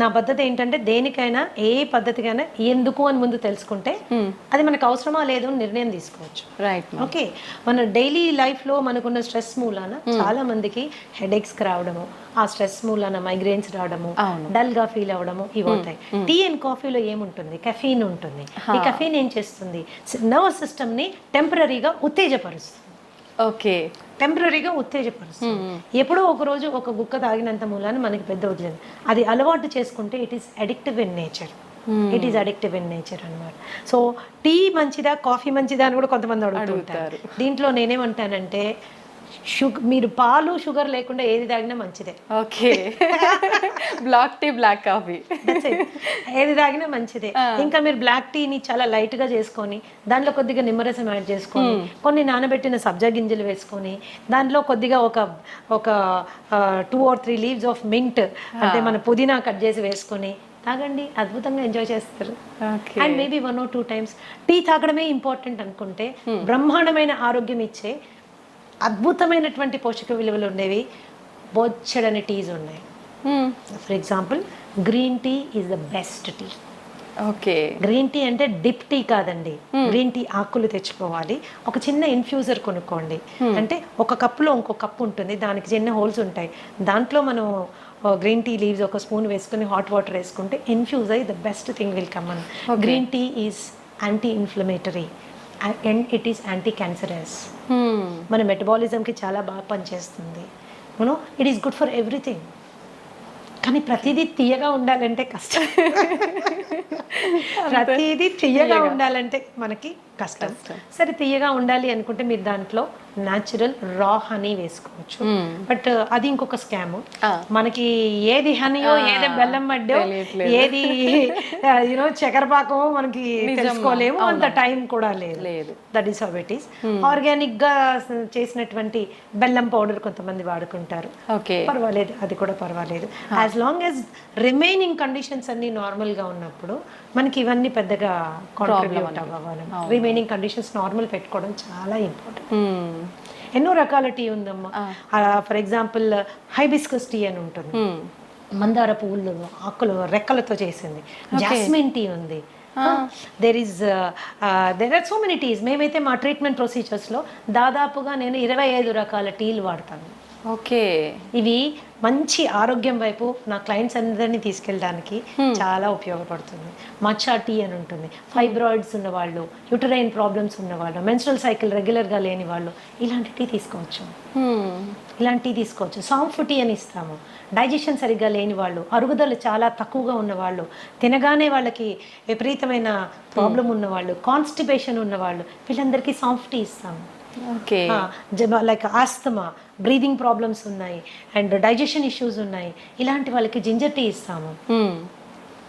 నా పద్ధతి ఏంటంటే దేనికైనా ఏ పద్ధతికైనా ఎందుకు అని ముందు తెలుసుకుంటే అది మనకు అవసరమా లేదు అని నిర్ణయం తీసుకోవచ్చు. రైట్. ఓకే, మన డైలీ లైఫ్లో మనకున్న స్ట్రెస్ మూలాన చాలా మందికి హెడేక్స్ రావడము, ఆ స్ట్రెస్ మూలాన మైగ్రేన్స్ రావడము, డల్ గా ఫీల్ అవ్వడము ఇవి అవుతాయి. టీ అండ్ కాఫీలో ఏముంటుంది? కెఫీన్ ఉంటుంది. ఈ కెఫీన్ ఏం చేస్తుంది? నర్వస్ సిస్టమ్ ని టెంపరీగా ఉత్తేజపరుస్తుంది. ఓకే, టెంపరీగా ఉత్తేజపరుస్తుంది. ఎప్పుడో ఒక రోజు ఒక గుక్క తాగినంత మూలాన మనకి పెద్ద వదిలేదు. అది అలవాటు చేసుకుంటే it is addictive in nature. It is addictive in nature అనమాట. సో టీ మంచిదా కాఫీ మంచిదా అని కూడా కొంతమంది అడుగుతుంటారు. దీంట్లో నేనేమంటానంటే మీరు పాలు షుగర్ లేకుండా ఏది తాగినా మంచిదే. Okay, black tea black coffee ఏది తాగినా మంచిదే. ఇంకా మీరు బ్లాక్ టీని చాలా లైట్ గా చేసుకొని దాంట్లో కొద్దిగా నిమ్మరసం యాడ్ చేసుకొని కొన్ని నానబెట్టిన సబ్జా గింజలు వేసుకొని దాంట్లో కొద్దిగా ఒక 2 or 3 leaves ఆఫ్ మింట్ అంటే మన పుదీనా కట్ చేసి వేసుకొని తాగండి, అద్భుతంగా ఎంజాయ్ చేస్తారు. And maybe 1 or 2 times tea తాగడమే ఇంపార్టెంట్ అనుకుంటే బ్రహ్మాండమైన ఆరోగ్యం ఇచ్చే అద్భుతమైనటువంటి పోషక విలువలు ఉండేవి బొచ్చడని టీస్ ఉన్నాయి. For example green tea is the best tea. Okay, green tea అంటే డిప్ టీ కాదండి. గ్రీన్ టీ ఆకులు తెచ్చుకోవాలి, ఒక చిన్న ఇన్ఫ్యూజర్ కొనుక్కోండి. అంటే ఒక కప్పులో ఇంకో కప్పు ఉంటుంది, దానికి చిన్న హోల్స్ ఉంటాయి. దాంట్లో మనం గ్రీన్ టీ లీవ్స్ ఒక స్పూన్ వేసుకుని హాట్ వాటర్ వేసుకుంటే ఇన్ఫ్యూజ్ అయ్యి the best thing will come on. Green tea is anti inflammatory and it is anti cancerous. మన మెటబాలిజంకి చాలా బాగా పనిచేస్తుంది. You know it is good for everything. కానీ ప్రతిదీ తీయగా ఉండాలంటే కష్టం. ప్రతిదీ తీయగా ఉండాలంటే మనకి కష్టం. సరే, తీయగా ఉండాలి అనుకుంటే మీరు దాంట్లో న్యాచురల్ రా హనీ వేసుకోవచ్చు. బట్ అది ఇంకొక స్కామ్. మనకి ఏది హనీయో ఏది బెల్లం మడ్డో ఏది యూనో చక్కెరపాకమో మనకి తెలుసుకోలేము, అంత టైం కూడా లేదు. That is how it is. Organic గా చేసినటువంటి బెల్లం పౌడర్ కొంతమంది వాడుకుంటారు, పర్వాలేదు, అది కూడా పర్వాలేదు. As long as remaining conditions అన్ని నార్మల్ గా ఉన్నప్పుడు మనకి ఇవన్నీ పెద్దగా కాంట్రిబ్యూట్ అవ్వాలి. రిమైనింగ్ కండిషన్స్ నార్మల్ పెట్టుకోవడం చాలా ఇంపార్టెంట్. ఎన్నో రకాల టీ ఉందమ్మా. ఫర్ ఎగ్జాంపుల్ హైబిస్కస్ టీ అని ఉంటుంది, మందార పువ్వులు ఆకులు రెక్కలతో చేసింది. జాస్మిన్ టీ ఉంది. There are so many teas. మేమైతే మా ట్రీట్మెంట్ ప్రొసీజర్స్లో దాదాపుగా నేను 25 రకాల టీలు వాడతాను. ఓకే, ఇవి మంచి ఆరోగ్యం వైపు నా క్లయింట్స్ అందరినీ తీసుకెళ్ళడానికి చాలా ఉపయోగపడుతుంది. మచ్చా టీ అని ఉంటుంది. ఫైబ్రాయిడ్స్ ఉన్నవాళ్ళు, యూటరైన్ ప్రాబ్లమ్స్ ఉన్నవాళ్ళు, మెన్స్ట్రల్ సైకిల్ రెగ్యులర్గా లేని వాళ్ళు ఇలాంటి టీ తీసుకోవచ్చు. సాంఫ్ టీ అని ఇస్తాము. డైజెషన్ సరిగ్గా లేని వాళ్ళు, అరుగుదల చాలా తక్కువగా ఉన్నవాళ్ళు, తినగానే వాళ్ళకి విపరీతమైన ప్రాబ్లం ఉన్నవాళ్ళు, కాన్స్టిపేషన్ ఉన్నవాళ్ళు, వీళ్ళందరికీ సాంఫ్ టీ ఇస్తాము. లైక్ ఆస్తమా, బ్రీదింగ్ ప్రాబ్లమ్స్ ఉన్నాయి అండ్ డైజెషన్ ఇష్యూస్ ఉన్నాయి, ఇలాంటి వాళ్ళకి జింజర్ టీ ఇస్తాము.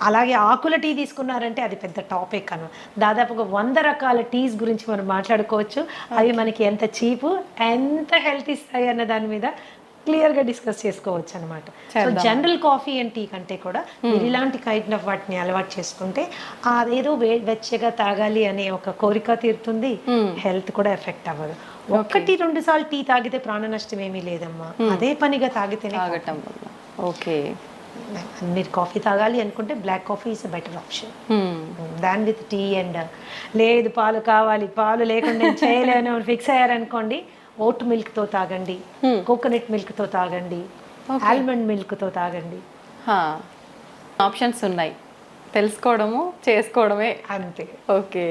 అలాగే ఆకుల టీ తీసుకున్నారంటే అది పెద్ద టాపిక్ అను. దాదాపుగా 100 రకాల టీస్ గురించి మనం మాట్లాడుకోవచ్చు. అవి మనకి ఎంత చీపు, ఎంత హెల్త్ ఇస్తాయి అన్న దాని మీద క్లియర్గా డిస్కస్ చేసుకోవచ్చు అనమాట. So general coffee and tea కంటే కూడా మీరు ఇలాంటి కైండ్ ఆఫ్ వాటిని అలవాటు చేసుకుంటే అదేదో వెచ్చగా తాగాలి అనే ఒక కోరిక తీరుతుంది, హెల్త్ కూడా ఎఫెక్ట్ అవ్వదు. 1-2 సార్లు టీ తాగితే ప్రాణ నష్టం ఏమీ లేదమ్మా, అదే పనిగా తాగితేనే. ఓకే, మీరు కాఫీ తాగాలి అనుకుంటే black coffee is a better option than with tea and లేదు పాలు కావాలి, పాలు లేకుండా నేను చేయలేను ఫిక్స్ అయ్యారనుకోండి, ఓట్ మిల్క్తో తాగండి, కోకోనట్ మిల్క్తో తాగండి, ఆల్మండ్ మిల్క్తో తాగండి. ఆప్షన్స్ ఉన్నాయి, తెలుసుకోవడము చేసుకోవడమే అంతే. ఓకే,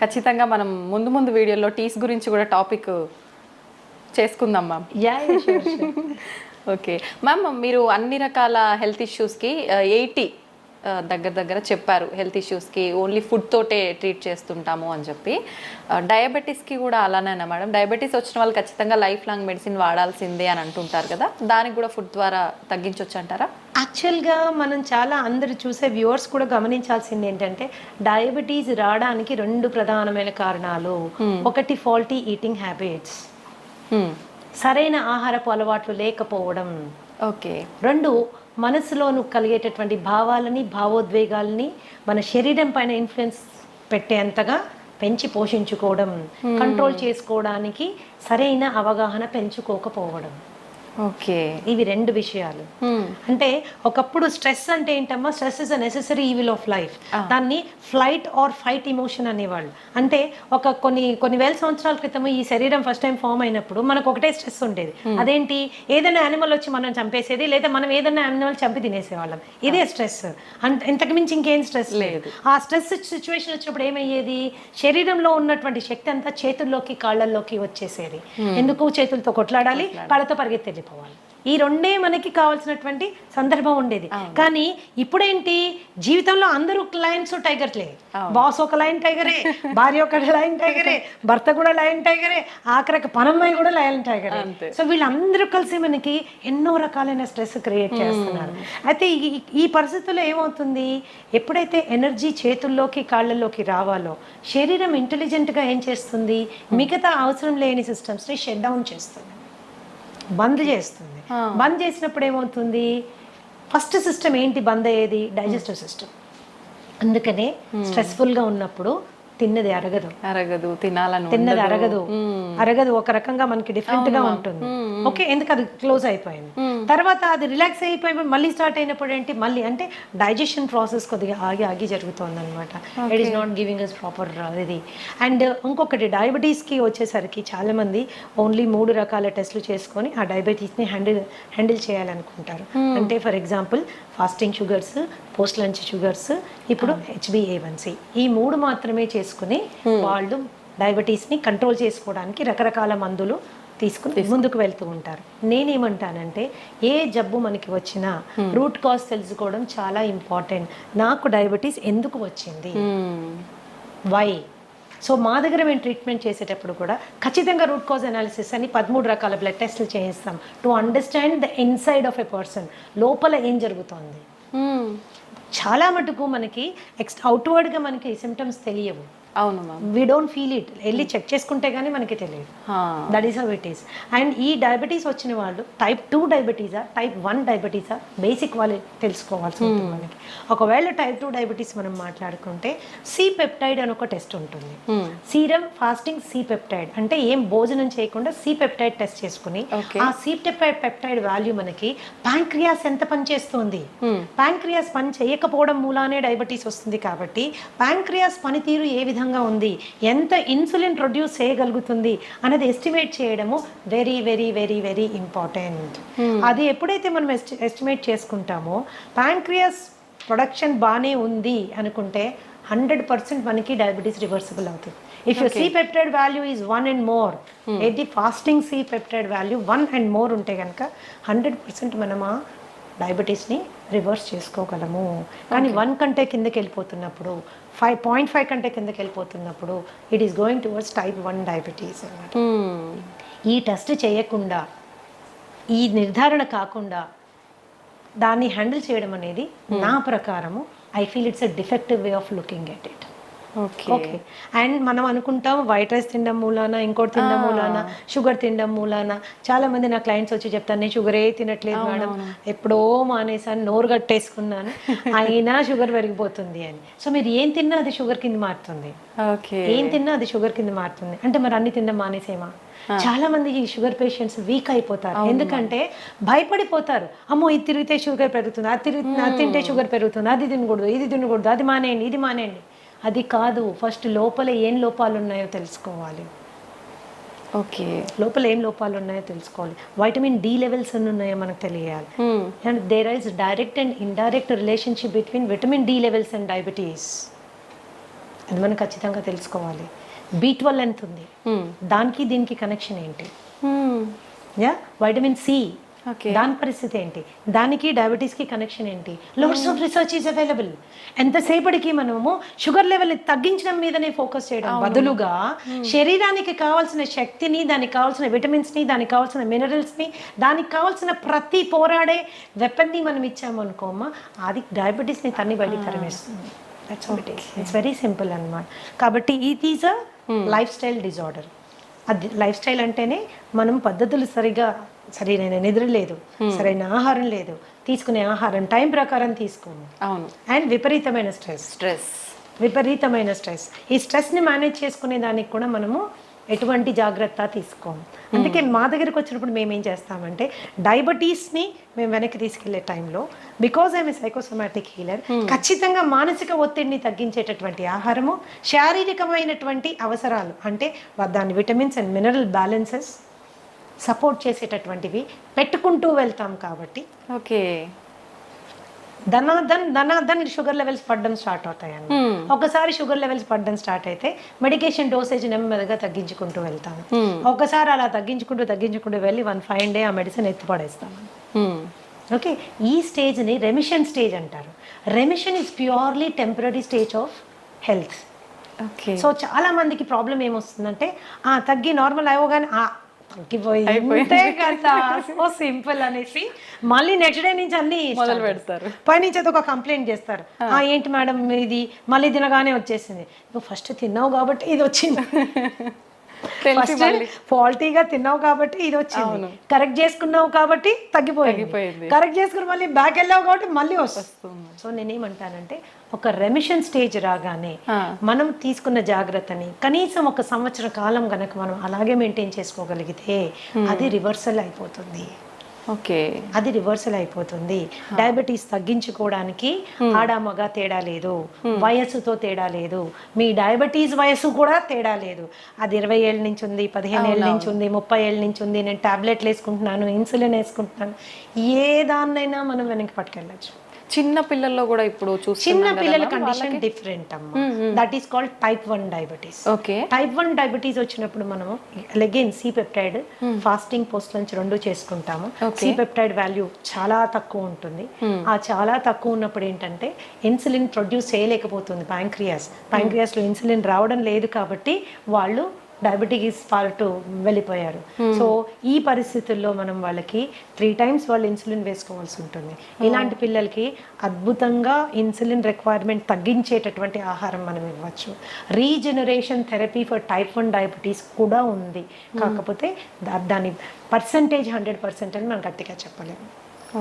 ఖచ్చితంగా మనం ముందు ముందు వీడియోలో టీస్ గురించి కూడా టాపిక్ చేసుకుందాం మ్యామ్. ఓకే మ్యామ్, మీరు అన్ని రకాల హెల్త్ ఇష్యూస్కి 80 దగ్గర చెప్పారు. హెల్త్ ఇష్యూస్కి ఓన్లీ ఫుడ్ తోటే ట్రీట్ చేస్తుంటాము అని చెప్పి. డయాబెటీస్కి కూడా అలానేనా మేడం? డయాబెటీస్ వచ్చిన వాళ్ళు ఖచ్చితంగా లైఫ్ లాంగ్ మెడిసిన్ వాడాల్సిందే అని అంటుంటారు కదా, దానికి కూడా ఫుడ్ ద్వారా తగ్గించవచ్చు అంటారా? యాక్చువల్గా మనం చాలా అందరు చూసే వ్యూవర్స్ కూడా గమనించాల్సింది ఏంటంటే, డయాబెటీస్ రావడానికి 2 ప్రధానమైన కారణాలు. ఒకటి ఫాల్టీ ఈటింగ్ హ్యాబిట్స్, సరైన ఆహారపు అలవాట్లు లేకపోవడం. ఓకే. 2 మనసులోను కలిగేటటువంటి భావాలని, భావోద్వేగాలని మన శరీరం పైన ఇన్ఫ్లుయెన్స్ పెట్టేంతగా పెంచి పోషించుకోవడం, కంట్రోల్ చేసుకోవడానికి సరైన అవగాహన పెంచుకోకపోవడం. ఓకే, ఇవి 2 విషయాలు. అంటే ఒకప్పుడు స్ట్రెస్ అంటే ఏంటమ్మా, stress is a necessary evil of life. దాన్ని ఫ్లైట్ ఆర్ ఫైట్ ఇమోషన్ అనేవాళ్ళు. అంటే ఒక కొన్ని వేల సంవత్సరాల క్రితం ఈ శరీరం ఫస్ట్ టైం ఫామ్ అయినప్పుడు మనకు ఒకటే స్ట్రెస్ ఉండేది. అదేంటి, ఏదైనా యానిమల్ వచ్చి మనం చంపేసేది, లేదా మనం ఏదైనా యానిమల్ చంపి తినేసేవాళ్ళం. ఇదే స్ట్రెస్. ఇంతకు మించి ఇంకేం స్ట్రెస్ లేదు. ఆ స్ట్రెస్ సిచ్యువేషన్ వచ్చినప్పుడు ఏమయ్యేది, శరీరంలో ఉన్నటువంటి శక్తి అంతా చేతుల్లోకి కాళ్ళల్లోకి వచ్చేసేది. ఎందుకు, చేతులతో కొట్లాడాలి, కాళ్ళతో పరిగెత్తేది పోవాలి. ఈ 2 మనకి కావాల్సినటువంటి సందర్భం ఉండేది. కానీ ఇప్పుడేంటి, జీవితంలో అందరూ లయన్స్ టైగర్లే. బాస్ ఒక లయన్ టైగరే, భార్య ఒక లయన్ టైగరే, భర్త కూడా లయన్ టైగరే, ఆఖరికి పనమ్మాయి కూడా లయన్ టైగరే. సో వీళ్ళందరూ కలిసి మనకి ఎన్నో రకాలైన స్ట్రెస్ క్రియేట్ చేస్తున్నారు. అయితే ఈ పరిస్థితుల్లో ఏమవుతుంది, ఎప్పుడైతే ఎనర్జీ చేతుల్లోకి కాళ్ళల్లోకి రావాలో, శరీరం ఇంటెలిజెంట్గా ఏం చేస్తుంది, మిగతా అవసరం లేని సిస్టమ్స్ని షట్ డౌన్ చేస్తుంది, బంద్ చేస్తుంది. బంద్ చేసినప్పుడు ఏమవుతుంది, ఫస్ట్ సిస్టమ్ ఏంటి బంద్ అయ్యేది, డైజెస్టివ్ సిస్టమ్. అందుకనే స్ట్రెస్ఫుల్గా ఉన్నప్పుడు తిన్నది అరగదు, తిన్నది అరగదు, ఒక రకంగా మనకి డిఫరెంట్ గా ఉంటుంది. ఓకే, ఎందుకు అది క్లోజ్ అయిపోయింది. తర్వాత అది రిలాక్స్ అయిపోయి మళ్ళీ స్టార్ట్ అయినప్పుడు ఏంటి, మళ్ళీ అంటే డైజెషన్ ప్రాసెస్ కొద్దిగా ఆగి జరుగుతుంది అనమాట. It is not giving us proper ఇది. అండ్ ఇంకొకటి, డయాబెటీస్కి వచ్చేసరికి చాలా మంది ఓన్లీ 3 రకాల టెస్టులు చేసుకొని ఆ డయాబెటీస్ని హ్యాండిల్ చేయాలనుకుంటారు. అంటే for example fasting sugars, post lunch sugars, ఇప్పుడు HbA1c, ఈ 3 మాత్రమే చేసుకుని వాళ్ళు డయాబెటీస్ని కంట్రోల్ చేసుకోవడానికి రకరకాల మందులు తీసుకుని ముందుకు వెళ్తూ ఉంటారు. నేనేమంటానంటే, ఏ జబ్బు మనకి వచ్చినా రూట్ కాజ్ తెలుసుకోవడం చాలా ఇంపార్టెంట్. నాకు డయాబెటీస్ ఎందుకు వచ్చింది, వై. సో మా దగ్గర మేము ట్రీట్మెంట్ చేసేటప్పుడు కూడా ఖచ్చితంగా రూట్ కాజ్ అనాలిసిస్ అని 13 రకాల బ్లడ్ టెస్టులు చేయిస్తాం to understand the inside of a person, లోపల ఏం జరుగుతోంది. చాలా మటుకు మనకి అవుట్వర్డ్గా మనకి సిమ్టమ్స్ తెలియవు. అవును ma'am, we don't feel it. వెళ్ళి చెక్ చేసుకుంటే కానీ మనకి తెలియదు. That is how it is. And ఈ డయాబెటీస్ వచ్చిన వాళ్ళు టైప్ 2 డయాబెటీసా, టైప్ 1 డయాబెటీసా, బేసిక్ వాళ్ళు తెలుసుకోవాల్సి ఉంటుంది మనకి. ఒకవేళ టైప్ 2 డయాబెటీస్ మనం మాట్లాడుకుంటే సి పెప్టైడ్ అని ఒక టెస్ట్ ఉంటుంది. సీరం ఫాస్టింగ్ సి పెప్టైడ్ అంటే ఏం భోజనం చేయకుండా సి పెప్టైడ్ టెస్ట్ చేసుకుని ఆ సి పెప్టైడ్ వాల్యూ మనకి ప్యాంక్రియాస్ ఎంత పనిచేస్తుంది, ప్యాంక్రియాస్ పని చేయకపోవడం మూలానే డయాబెటీస్ వస్తుంది. కాబట్టి ప్యాంక్రియాస్ పనితీరు ఏ విధంగా ఉంది, ఎంత ఇన్సులిన్ ప్రొడ్యూస్ చేయగలుగుతుంది అనేది ఎస్టిమేట్ చేయడము very very very very important. అది ఎప్పుడైతే మనం ఎస్టిమేట్ చేసుకుంటామో, ప్యాంక్రియాస్ ప్రొడక్షన్ బాగానే ఉంది అనుకుంటే 100% మనకి డయాబెటీస్ రివర్సిబుల్ అవుతుంది. If you C peptide value is 1 and more, ఏది fasting C peptide value 1 and more ఉంటే కనుక 100% మనం ఆ డయాబెటీస్ని రివర్స్ చేసుకోగలము. కానీ 1 కంటే కిందకి వెళ్ళిపోతున్నప్పుడు, 5.5 కంటే కిందకి వెళ్ళిపోతున్నప్పుడు it is going towards type 1 diabetes అన్నమాట. ఈ టెస్ట్ చేయకుండా, ఈ నిర్ధారణ కాకుండా దాన్ని హ్యాండిల్ చేయడం అనేది నా ప్రకారము I feel it's a defective way of looking at it. Okay. Okay. And మనం అనుకుంటాం వైట్ రైస్ తినడం మూలాన, ఇంకోటి తినడం మూలాన, షుగర్ తినడం మూలాన. చాలా మంది నా క్లయింట్స్ వచ్చి చెప్తాను, నేను షుగరే తినట్లేదు మేడం, ఎప్పుడో మానేసాను, నోరు కట్టేసుకున్నాను, అయినా షుగర్ పెరిగిపోతుంది అని. సో మీరు ఏం తిన్నా అది షుగర్ కింద మారుతుంది, ఓకే. ఏం తిన్నా అది షుగర్ కింద మారుతుంది. అంటే మరి అన్ని తినడం మానేసేమా? చాలా మంది ఈ షుగర్ పేషెంట్స్ వీక్ అయిపోతారు, ఎందుకంటే భయపడిపోతారు. అమ్మో ఇది తిరిగితే షుగర్ పెరుగుతుంది, అది తింటే షుగర్ పెరుగుతుంది, అది తినకూడదు, ఇది తినకూడదు, అది మానేయండి, ఇది మానేయండి. అది కాదు, ఫస్ట్ లోపల ఏం లోపాలు ఉన్నాయో తెలుసుకోవాలి. ఓకే. లోపల ఏం లోపాలు ఉన్నాయో తెలుసుకోవాలి. వైటమిన్ డి లెవెల్స్ ఎన్ని ఉన్నాయో మనకు తెలియాలి. And there is direct and indirect relationship between vitamin D levels and diabetes. అది మనం ఖచ్చితంగా తెలుసుకోవాలి. B12 ఎంత ఉంది, దానికి దీనికి కనెక్షన్ ఏంటి? యా, వైటమిన్ సి, దాని పరిస్థితి ఏంటి, దానికి డయాబెటీస్కి కనెక్షన్ ఏంటి? Lots of research is available. ఎంతసేపటికి మనము షుగర్ లెవెల్ని తగ్గించడం మీదనే ఫోకస్ చేయడం బదులుగా శరీరానికి కావాల్సిన శక్తిని, దానికి కావాల్సిన విటమిన్స్ని, దానికి కావాల్సిన మినరల్స్ని, దానికి కావాల్సిన ప్రతి పోరాడే వెపన్ని మనం ఇచ్చాము అనుకోమా, అది డయాబెటీస్ని తన్ని బయటికి తరిమేస్తుంది. That's what it is. It's very simple అన్నమాట. కాబట్టి it is a lifestyle disorder. అది లైఫ్ స్టైల్ అంటేనే మనం పద్ధతులు సరైన నిద్ర లేదు, సరైన ఆహారం లేదు, తీసుకునే ఆహారం టైం ప్రకారం తీసుకోము, అవును, అండ్ విపరీతమైన స్ట్రెస్. ఈ స్ట్రెస్ని మేనేజ్ చేసుకునే దానికి కూడా మనము ఎటువంటి జాగ్రత్త తీసుకోము. అందుకే మా దగ్గరికి వచ్చినప్పుడు మేము ఏం చేస్తామంటే, డయాబెటీస్ని మేము వెనక్కి తీసుకెళ్లే టైంలో, because I'm a psychosomatic healer, ఖచ్చితంగా మానసిక ఒత్తిడిని తగ్గించేటటువంటి ఆహారము, శారీరకమైనటువంటి అవసరాలు అంటే దాని vitamins and mineral balances support చేసేటటువంటివి పెట్టుకుంటూ వెళ్తాం. కాబట్టి ఓకే, ధనాధన్ షుగర్ లెవెల్స్ పడడం స్టార్ట్ అవుతాయండి. ఒకసారి షుగర్ లెవెల్స్ పడడం స్టార్ట్ అయితే మెడికేషన్ డోసేజ్ నెమ్మదిగా తగ్గించుకుంటూ వెళ్తాము. ఒకసారి అలా తగ్గించుకుంటూ వెళ్ళి 1 fine day ఆ మెడిసిన్ ఎత్తిపడేస్తాము. ఓకే, ఈ స్టేజ్ని రెమిషన్ స్టేజ్ అంటారు. Remission is purely temporary stage of health. Okay. So చాలా మందికి ప్రాబ్లం ఏమొస్తుందంటే, తగ్గి నార్మల్ అవ్వగానే తగ్గిపోయింది కదా, సో సింపుల్ అనేసి మళ్ళీ నెక్స్ట్ డే నుంచి అన్ని మొదలు పెడతారు. పైనుంచి అది ఒక కంప్లైంట్ చేస్తారు, ఏంటి మేడం ఇది మళ్ళీ తినగానే వచ్చేసింది. నువ్వు ఫస్ట్ తిన్నావు కాబట్టి ఇది వచ్చింది, ఫస్ట్ ఫాల్టీగా తిన్నావు కాబట్టి ఇది వచ్చింది, కరెక్ట్ చేసుకున్నావు కాబట్టి తగ్గిపోయింది, కరెక్ట్ చేసుకుని మళ్ళీ బ్యాక్ వెళ్ళావు కాబట్టి మళ్ళీ వస్తుంది. సో నేనేమంటానంటే, ఒక రెమిషన్ స్టేజ్ రాగానే మనం తీసుకున్న జాగ్రత్తని కనీసం 1 సంవత్సర కాలం గనక మనం అలాగే మెయింటైన్ చేసుకోగలిగితే అది రివర్సల్ అయిపోతుంది. ఓకే, అది రివర్సల్ అయిపోతుంది. డయాబెటీస్ తగ్గించుకోవడానికి ఆడ మగ తేడా లేదు, వయస్సుతో తేడా లేదు, మీ డయాబెటీస్ వయస్సు కూడా తేడా లేదు. అది 20 ఏళ్ళ నుంచి ఉంది, 15 ఏళ్ళ నుంచి ఉంది, 30 ఏళ్ళ నుంచి ఉంది, నేను టాబ్లెట్లు వేసుకుంటున్నాను, ఇన్సులిన్ వేసుకుంటున్నాను, ఏ దాన్నైనా మనం వెనక్కి పట్టుకెళ్ళచ్చు. చిన్న పిల్లల్లో కూడా ఇప్పుడు చిన్న పిల్లల కండిషన్ డిఫరెంట్ అమ్మా. That is called type 1 diabetes. Okay, type 1 diabetes వచ్చినప్పుడు మనము again C peptide fasting post lunch 2 చేసుకుంటాము. సి పెప్టైడ్ వాల్యూ చాలా తక్కువ ఉంటుంది. ఆ చాలా తక్కువ ఉన్నప్పుడు ఏంటంటే ఇన్సులిన్ ప్రొడ్యూస్ చేయలేకపోతుంది ప్యాంక్రియాస్ లో ఇన్సులిన్ రావడం లేదు కాబట్టి వాళ్ళు డయాబెటీస్ పార్ట్ వెళ్ళిపోయారు. సో ఈ పరిస్థితుల్లో మనం వాళ్ళకి 3 times వాళ్ళు ఇన్సులిన్ వేసుకోవాల్సి ఉంటుంది. ఇలాంటి పిల్లలకి అద్భుతంగా ఇన్సులిన్ రిక్వైర్మెంట్ తగ్గించేటటువంటి ఆహారం మనం ఇవ్వచ్చు. Regeneration therapy for type 1 diabetes కూడా ఉంది. కాకపోతే దాని పర్సంటేజ్ 100% అని మనం గట్టిగా చెప్పలేము.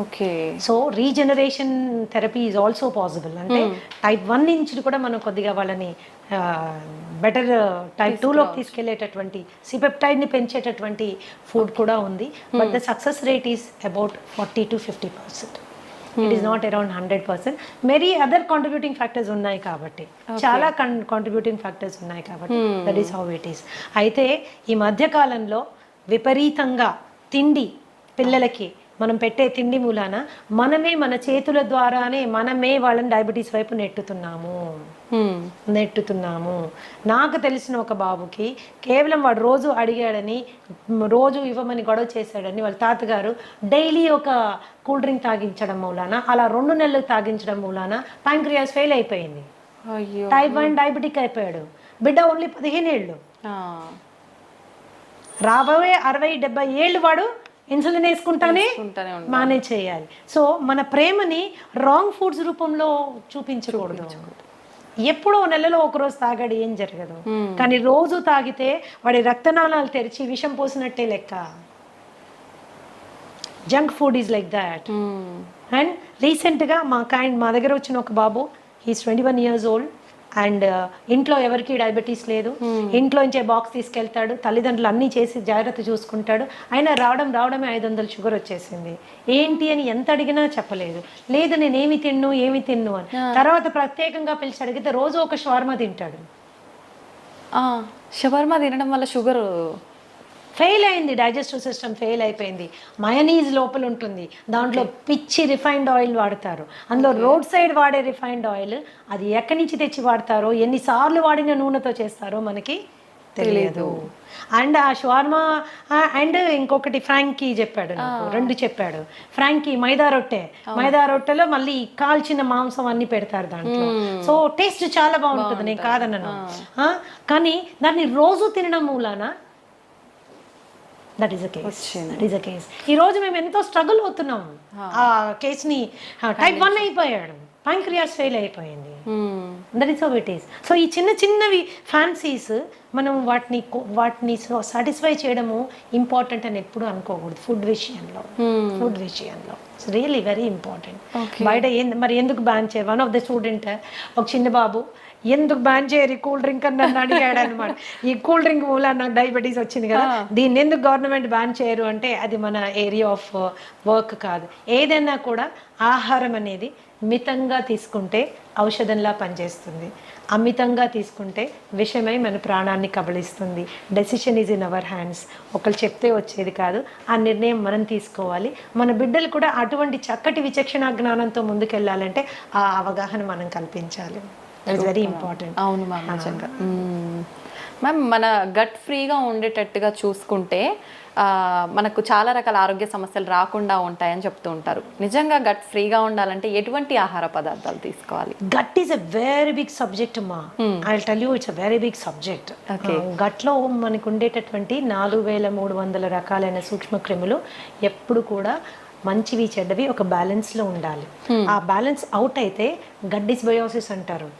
Okay, so regeneration therapy is also possible. అంటే టైప్ 1 నుంచి కూడా మనం కొద్దిగా వాళ్ళని బెటర్ టైప్ 2లోకి తీసుకెళ్లేటటువంటి సిపెప్టైడ్ని పెంచేటటువంటి ఫుడ్ కూడా ఉంది. But the success rate is about 40 to 50%. It is not around 100%. Many other contributing factors ఉన్నాయి కాబట్టి, చాలా కాంట్రిబ్యూటింగ్ ఫ్యాక్టర్స్ ఉన్నాయి కాబట్టి that is how it is. అయితే ఈ మధ్యకాలంలో విపరీతంగా తిండి, పిల్లలకి మనం పెట్టే తిండి మూలాన మనమే మన చేతుల ద్వారానే మనమే వాళ్ళని డయాబెటీస్ వైపు నెట్టుతున్నాము. నాకు తెలిసిన ఒక బాబుకి కేవలం వాడు రోజు అడిగాడని, రోజు ఇవ్వమని గొడవ చేశాడని వాళ్ళ తాతగారు డైలీ ఒక కూల్ డ్రింక్ తాగించడం మూలాన, అలా 2 నెలలు తాగించడం మూలాన ప్యాంక్రియాస్ ఫెయిల్ అయిపోయింది. టైప్ 1 డయాబెటిక్ అయిపోయాడు. బిడ్డ ఓన్లీ 15 ఏళ్ళు. రాబోయే 60-70 ఏళ్ళు వాడు ఇన్సులిన్ వేసుకుంటానే మేనేజ్ చేయాలి. సో మన ప్రేమని రాంగ్ ఫుడ్స్ రూపంలో చూపించకూడదు. ఎప్పుడో నెలలో ఒకరోజు తాగాడు ఏం జరగదు, కానీ రోజు తాగితే వాడి రక్తనాళాలు తెరిచి విషం పోసినట్టే లెక్క. Junk food is like that. And రీసెంట్గా మా దగ్గర వచ్చిన ఒక బాబు, హీస్ 21 years old, అండ్ ఇంట్లో ఎవరికి డయాబెటీస్ లేదు, ఇంట్లో నుంచే బాక్స్ తీసుకెళ్తాడు, తల్లిదండ్రులు అన్నీ చేసి జాగ్రత్త చూసుకుంటాడు, అయినా రావడమే 500 షుగర్ వచ్చేసింది. ఏంటి అని ఎంత అడిగినా చెప్పలేదు, లేదు నేను ఏమి తిన్ను అని. తర్వాత ప్రత్యేకంగా పిలిచి అడిగితే రోజు ఒక షవర్మా తింటాడు. షవర్మా తినడం వల్ల షుగర్ ఫెయిల్ అయింది, డైజెస్టివ్ సిస్టమ్ ఫెయిల్ అయిపోయింది. మయోనీస్ లోపల ఉంటుంది, దాంట్లో పిచ్చి రిఫైన్డ్ ఆయిల్ వాడతారు, అందులో రోడ్ సైడ్ వాడే రిఫైన్డ్ ఆయిల్, అది ఎక్కడి నుంచి తెచ్చి వాడతారో, ఎన్నిసార్లు వాడిన నూనెతో చేస్తారో మనకి తెలియదు. అండ్ ఆ షవర్మా అండ్ ఇంకొకటి ఫ్రాంకీ చెప్పాడు నాకు, 2 చెప్పాడు. ఫ్రాంకీ మైదా రొట్టెలో మళ్ళీ కాల్చిన మాంసం అన్ని పెడతారు దాంట్లో. సో టేస్ట్ చాలా బాగుంటుంది, నేను కాదన్నాను, కానీ దాన్ని రోజు తినడం మూలాన దట్ ఈస్ అ కేస్. ఈ రోజు మేము ఎంతో స్ట్రగుల్ అవుతున్నాం. ఆ కేసుని టైప్ 1 అయిపోయాడు, ప్యాంక్రియాస్ ఫెయిల్ అయిపోయింది. That is how it is. So ఈ చిన్నవి ఫ్యాన్సీస్ మనం వాటిని సాటిస్ఫై చేయడము ఇంపార్టెంట్ అని ఎప్పుడు అనుకోకూడదు. ఫుడ్ విషయంలో ఇట్స్ రియలీ వెరీ ఇంపార్టెంట్. బయట మరి ఎందుకు బ్యాన్ చేయాలి? వన్ ఆఫ్ ద స్టూడెంట్, ఒక చిన్న బాబు, ఎందుకు బ్యాన్ చేయరు కూల్ డ్రింక్ అని నన్ను అడిగాడు అనమాట. ఈ కూల్ డ్రింక్ మూల నాకు డయాబెటీస్ వచ్చింది కదా, దీన్ని ఎందుకు గవర్నమెంట్ బ్యాన్ చేయరు అంటే అది మన ఏరియా ఆఫ్ వర్క్ కాదు. ఏదైనా కూడా ఆహారం అనేది మితంగా తీసుకుంటే ఔషధంలా పనిచేస్తుంది, అమితంగా తీసుకుంటే విషమై మన ప్రాణాన్ని కబళిస్తుంది. Decision is in our hands. ఒకళ్ళు చెప్తే వచ్చేది కాదు, ఆ నిర్ణయం మనం తీసుకోవాలి. మన బిడ్డలు కూడా అటువంటి చక్కటి విచక్షణ జ్ఞానంతో ముందుకెళ్ళాలంటే ఆ అవగాహన మనం కల్పించాలి. That's very important. అవును మ్యామ్, నిజంగా. మ్యామ్, మన గట్ ఫ్రీగా ఉండేటట్టుగా చూసుకుంటే మనకు చాలా రకాల ఆరోగ్య సమస్యలు రాకుండా ఉంటాయని చెప్తూ ఉంటారు. నిజంగా గట్ ఫ్రీగా ఉండాలంటే ఎటువంటి ఆహార పదార్థాలు తీసుకోవాలి? Gut is a very big subject అమ్మా. I will tell you, it's a very big subject. గట్లో మనకు ఉండేటటువంటి 4300 రకాలైన సూక్ష్మ క్రిములు ఎప్పుడు కూడా మంచివి చెడ్డవి ఒక బ్యాలెన్స్లో ఉండాలి. ఆ బ్యాలెన్స్ అవుట్ అయితే గట్ డిస్బయోసిస్ అంటారు.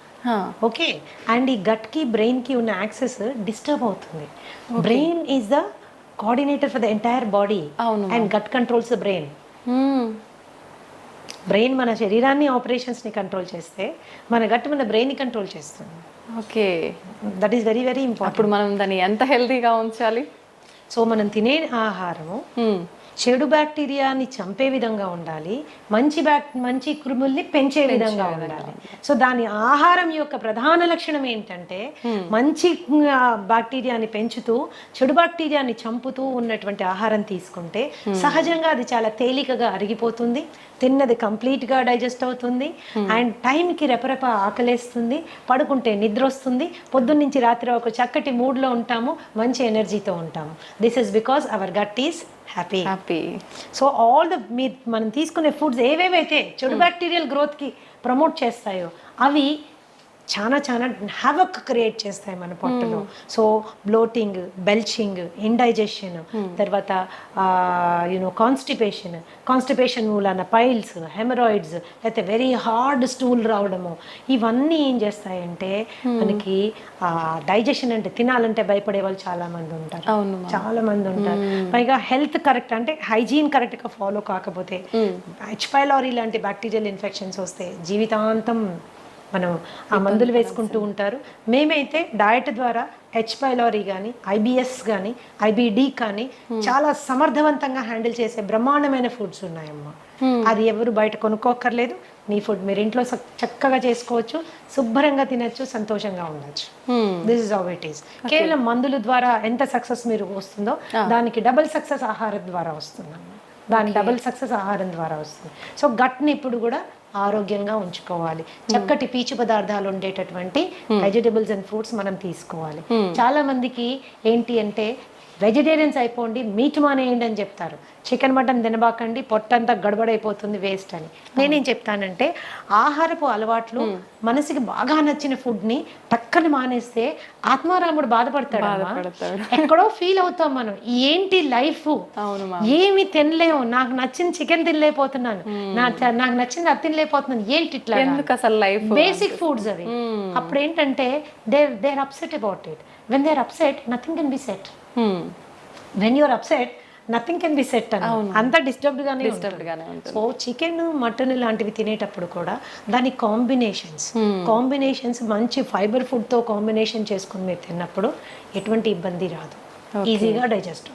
ఓకే, అండ్ ఈ గట్కి బ్రెయిన్కి ఉన్న యాక్సెస్ డిస్టర్బ్ అవుతుంది. Brain is the coordinator for the entire body and gut controls the brain. Brain మన శరీరాన్ని ఆపరేషన్స్ని కంట్రోల్ చేస్తే మన గట్ మన బ్రెయిన్ని కంట్రోల్ చేస్తుంది. Okay, that is very very important. అప్పుడు మనం దాన్ని ఎంత హెల్తీగా ఉంచాలి? సో మనం తినే ఆహారము చెడు బ్యాక్టీరియాని చంపే విధంగా ఉండాలి, మంచి క్రిముల్ని పెంచే విధంగా ఉండాలి. సో దాని ఆహారం యొక్క ప్రధాన లక్షణం ఏంటంటే మంచి బ్యాక్టీరియాని పెంచుతూ చెడు బ్యాక్టీరియాని చంపుతూ ఉన్నటువంటి ఆహారం తీసుకుంటే సహజంగా అది చాలా తేలికగా అరిగిపోతుంది, తిన్నది కంప్లీట్గా డైజెస్ట్ అవుతుంది, అండ్ టైంకి రెపరెప ఆకలేస్తుంది, పడుకుంటే నిద్ర వస్తుంది, పొద్దున్నుంచి రాత్రి ఒక చక్కటి మూడ్లో ఉంటాము, మంచి ఎనర్జీతో ఉంటాము. This is because our gut is happy. So all the మనం తీసుకునే ఫుడ్స్ ఏవేవైతే చెడు బ్యాక్టీరియల్ గ్రోత్కి ప్రమోట్ చేస్తాయో అవి చాలా హ్యావక్ క్రియేట్ చేస్తాయి మన పొట్టలో. సో బ్లోటింగ్, బెల్చింగ్, ఇండైజెషన్, తర్వాత కాన్స్టిపేషన్ మూలాన పైల్స్, హెమరాయిడ్స్, లేకపోతే వెరీ హార్డ్ స్టూల్ రావడము, ఇవన్నీ ఏం చేస్తాయంటే మనకి డైజెషన్ అంటే తినాలంటే భయపడే వాళ్ళు చాలా మంది ఉంటారు. పైగా హెల్త్ కరెక్ట్ అంటే హైజీన్ కరెక్ట్గా ఫాలో కాకపోతే హెచ్ పైలోరీ లాంటి బ్యాక్టీరియల్ ఇన్ఫెక్షన్స్ వస్తే జీవితాంతం మనం ఆ మందులు వేసుకుంటూ ఉంటారు. మేమైతే డయట్ ద్వారా హెచ్ పైలోరీ కానీ, ఐబిఎస్ కానీ, ఐబిడి కానీ చాలా సమర్థవంతంగా హ్యాండిల్ చేసే బ్రహ్మాండమైన ఫుడ్స్ ఉన్నాయమ్మా. అది ఎవరు బయట కొనుక్కోక్కర్లేదు, మీ ఫుడ్ మీరు ఇంట్లో చక్కగా చేసుకోవచ్చు, శుభ్రంగా తినచ్చు, సంతోషంగా ఉండొచ్చు. This is how it is. కేవలం మందుల ద్వారా ఎంత సక్సెస్ మీరు వస్తుందో దానికి డబుల్ సక్సెస్ ఆహారం ద్వారా వస్తుందమ్మా. డబుల్ సక్సెస్ ఆహారం ద్వారా వస్తుంది. సో గట్ని ఇప్పుడు కూడా ఆరోగ్యంగా ఉంచుకోవాలి. చక్కటి పీచు పదార్థాలు ఉండేటటువంటి వెజిటబుల్స్ అండ్ ఫ్రూట్స్ మనం తీసుకోవాలి. చాలా మందికి ఏంటి అంటే వెజిటేరియన్స్ అయిపోండి, మీట్ మానేయండి అని చెప్తారు. చికెన్ మటన్ తినబాకండి, పొట్టంతా గడబడైపోతుంది, వేస్ట్ అని. నేనేం చెప్తానంటే ఆహారపు అలవాట్లు మనసుకి బాగా నచ్చిన ఫుడ్ని టక్కన మానేస్తే ఆత్మారాముడు బాధపడతాడు. ఎక్కడో ఫీల్ అవుతాం మనం, ఏంటి లైఫ్, ఏమి తినలేము, నాకు నచ్చిన చికెన్ తినలేకపోతున్నాను, నాకు నచ్చింది అది తినలేకపోతున్నాను, ఏంటి ఇట్లా, అసలు లైఫ్ బేసిక్ ఫుడ్స్ అవి. అప్పుడు ఏంటంటే they are upset about it. When they are upset nothing can be set. When you're upset nothing can be set అని, అంతా డిస్టర్బ్డ్ గానే ఉంటుంది. సో చికెన్ మటన్ లాంటివి తినేటప్పుడు కూడా దాని కాంబినేషన్స్ మంచి ఫైబర్ ఫుడ్తో కాంబినేషన్ చేసుకుని మీరు తిన్నప్పుడు ఎటువంటి ఇబ్బంది రాదు, ఈజీగా డైజెస్ట్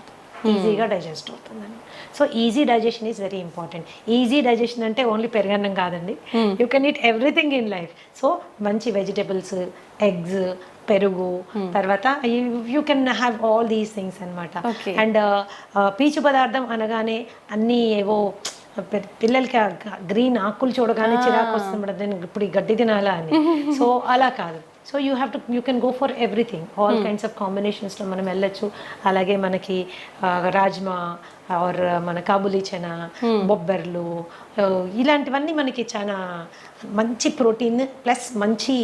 అవుతుందని. So easy digestion is very important. Easy digestion అంటే ఓన్లీ పెరుగన్నం కాదండి, you can eat everything in life. So మంచి వెజిటబుల్స్, ఎగ్స్, పెరుగు, తర్వాత you can have all these things అనమాట. అండ్ పీచు పదార్థం అనగానే అన్నీ ఏవో పిల్లలకి గ్రీన్ ఆకులు చూడగానే చిరాకు వస్తుంది, ఇప్పుడు ఈ గడ్డి తినాలా అని. సో అలా కాదు. So you can go for everything, all kinds of కాంబినేషన్స్లో మనం వెళ్ళొచ్చు. అలాగే మనకి రాజ్మా ఆర్ మన కాబూలీ చనా, బొబ్బర్లు, ఇలాంటివన్నీ మనకి చాలా మంచి ప్రోటీన్ ప్లస్ మంచి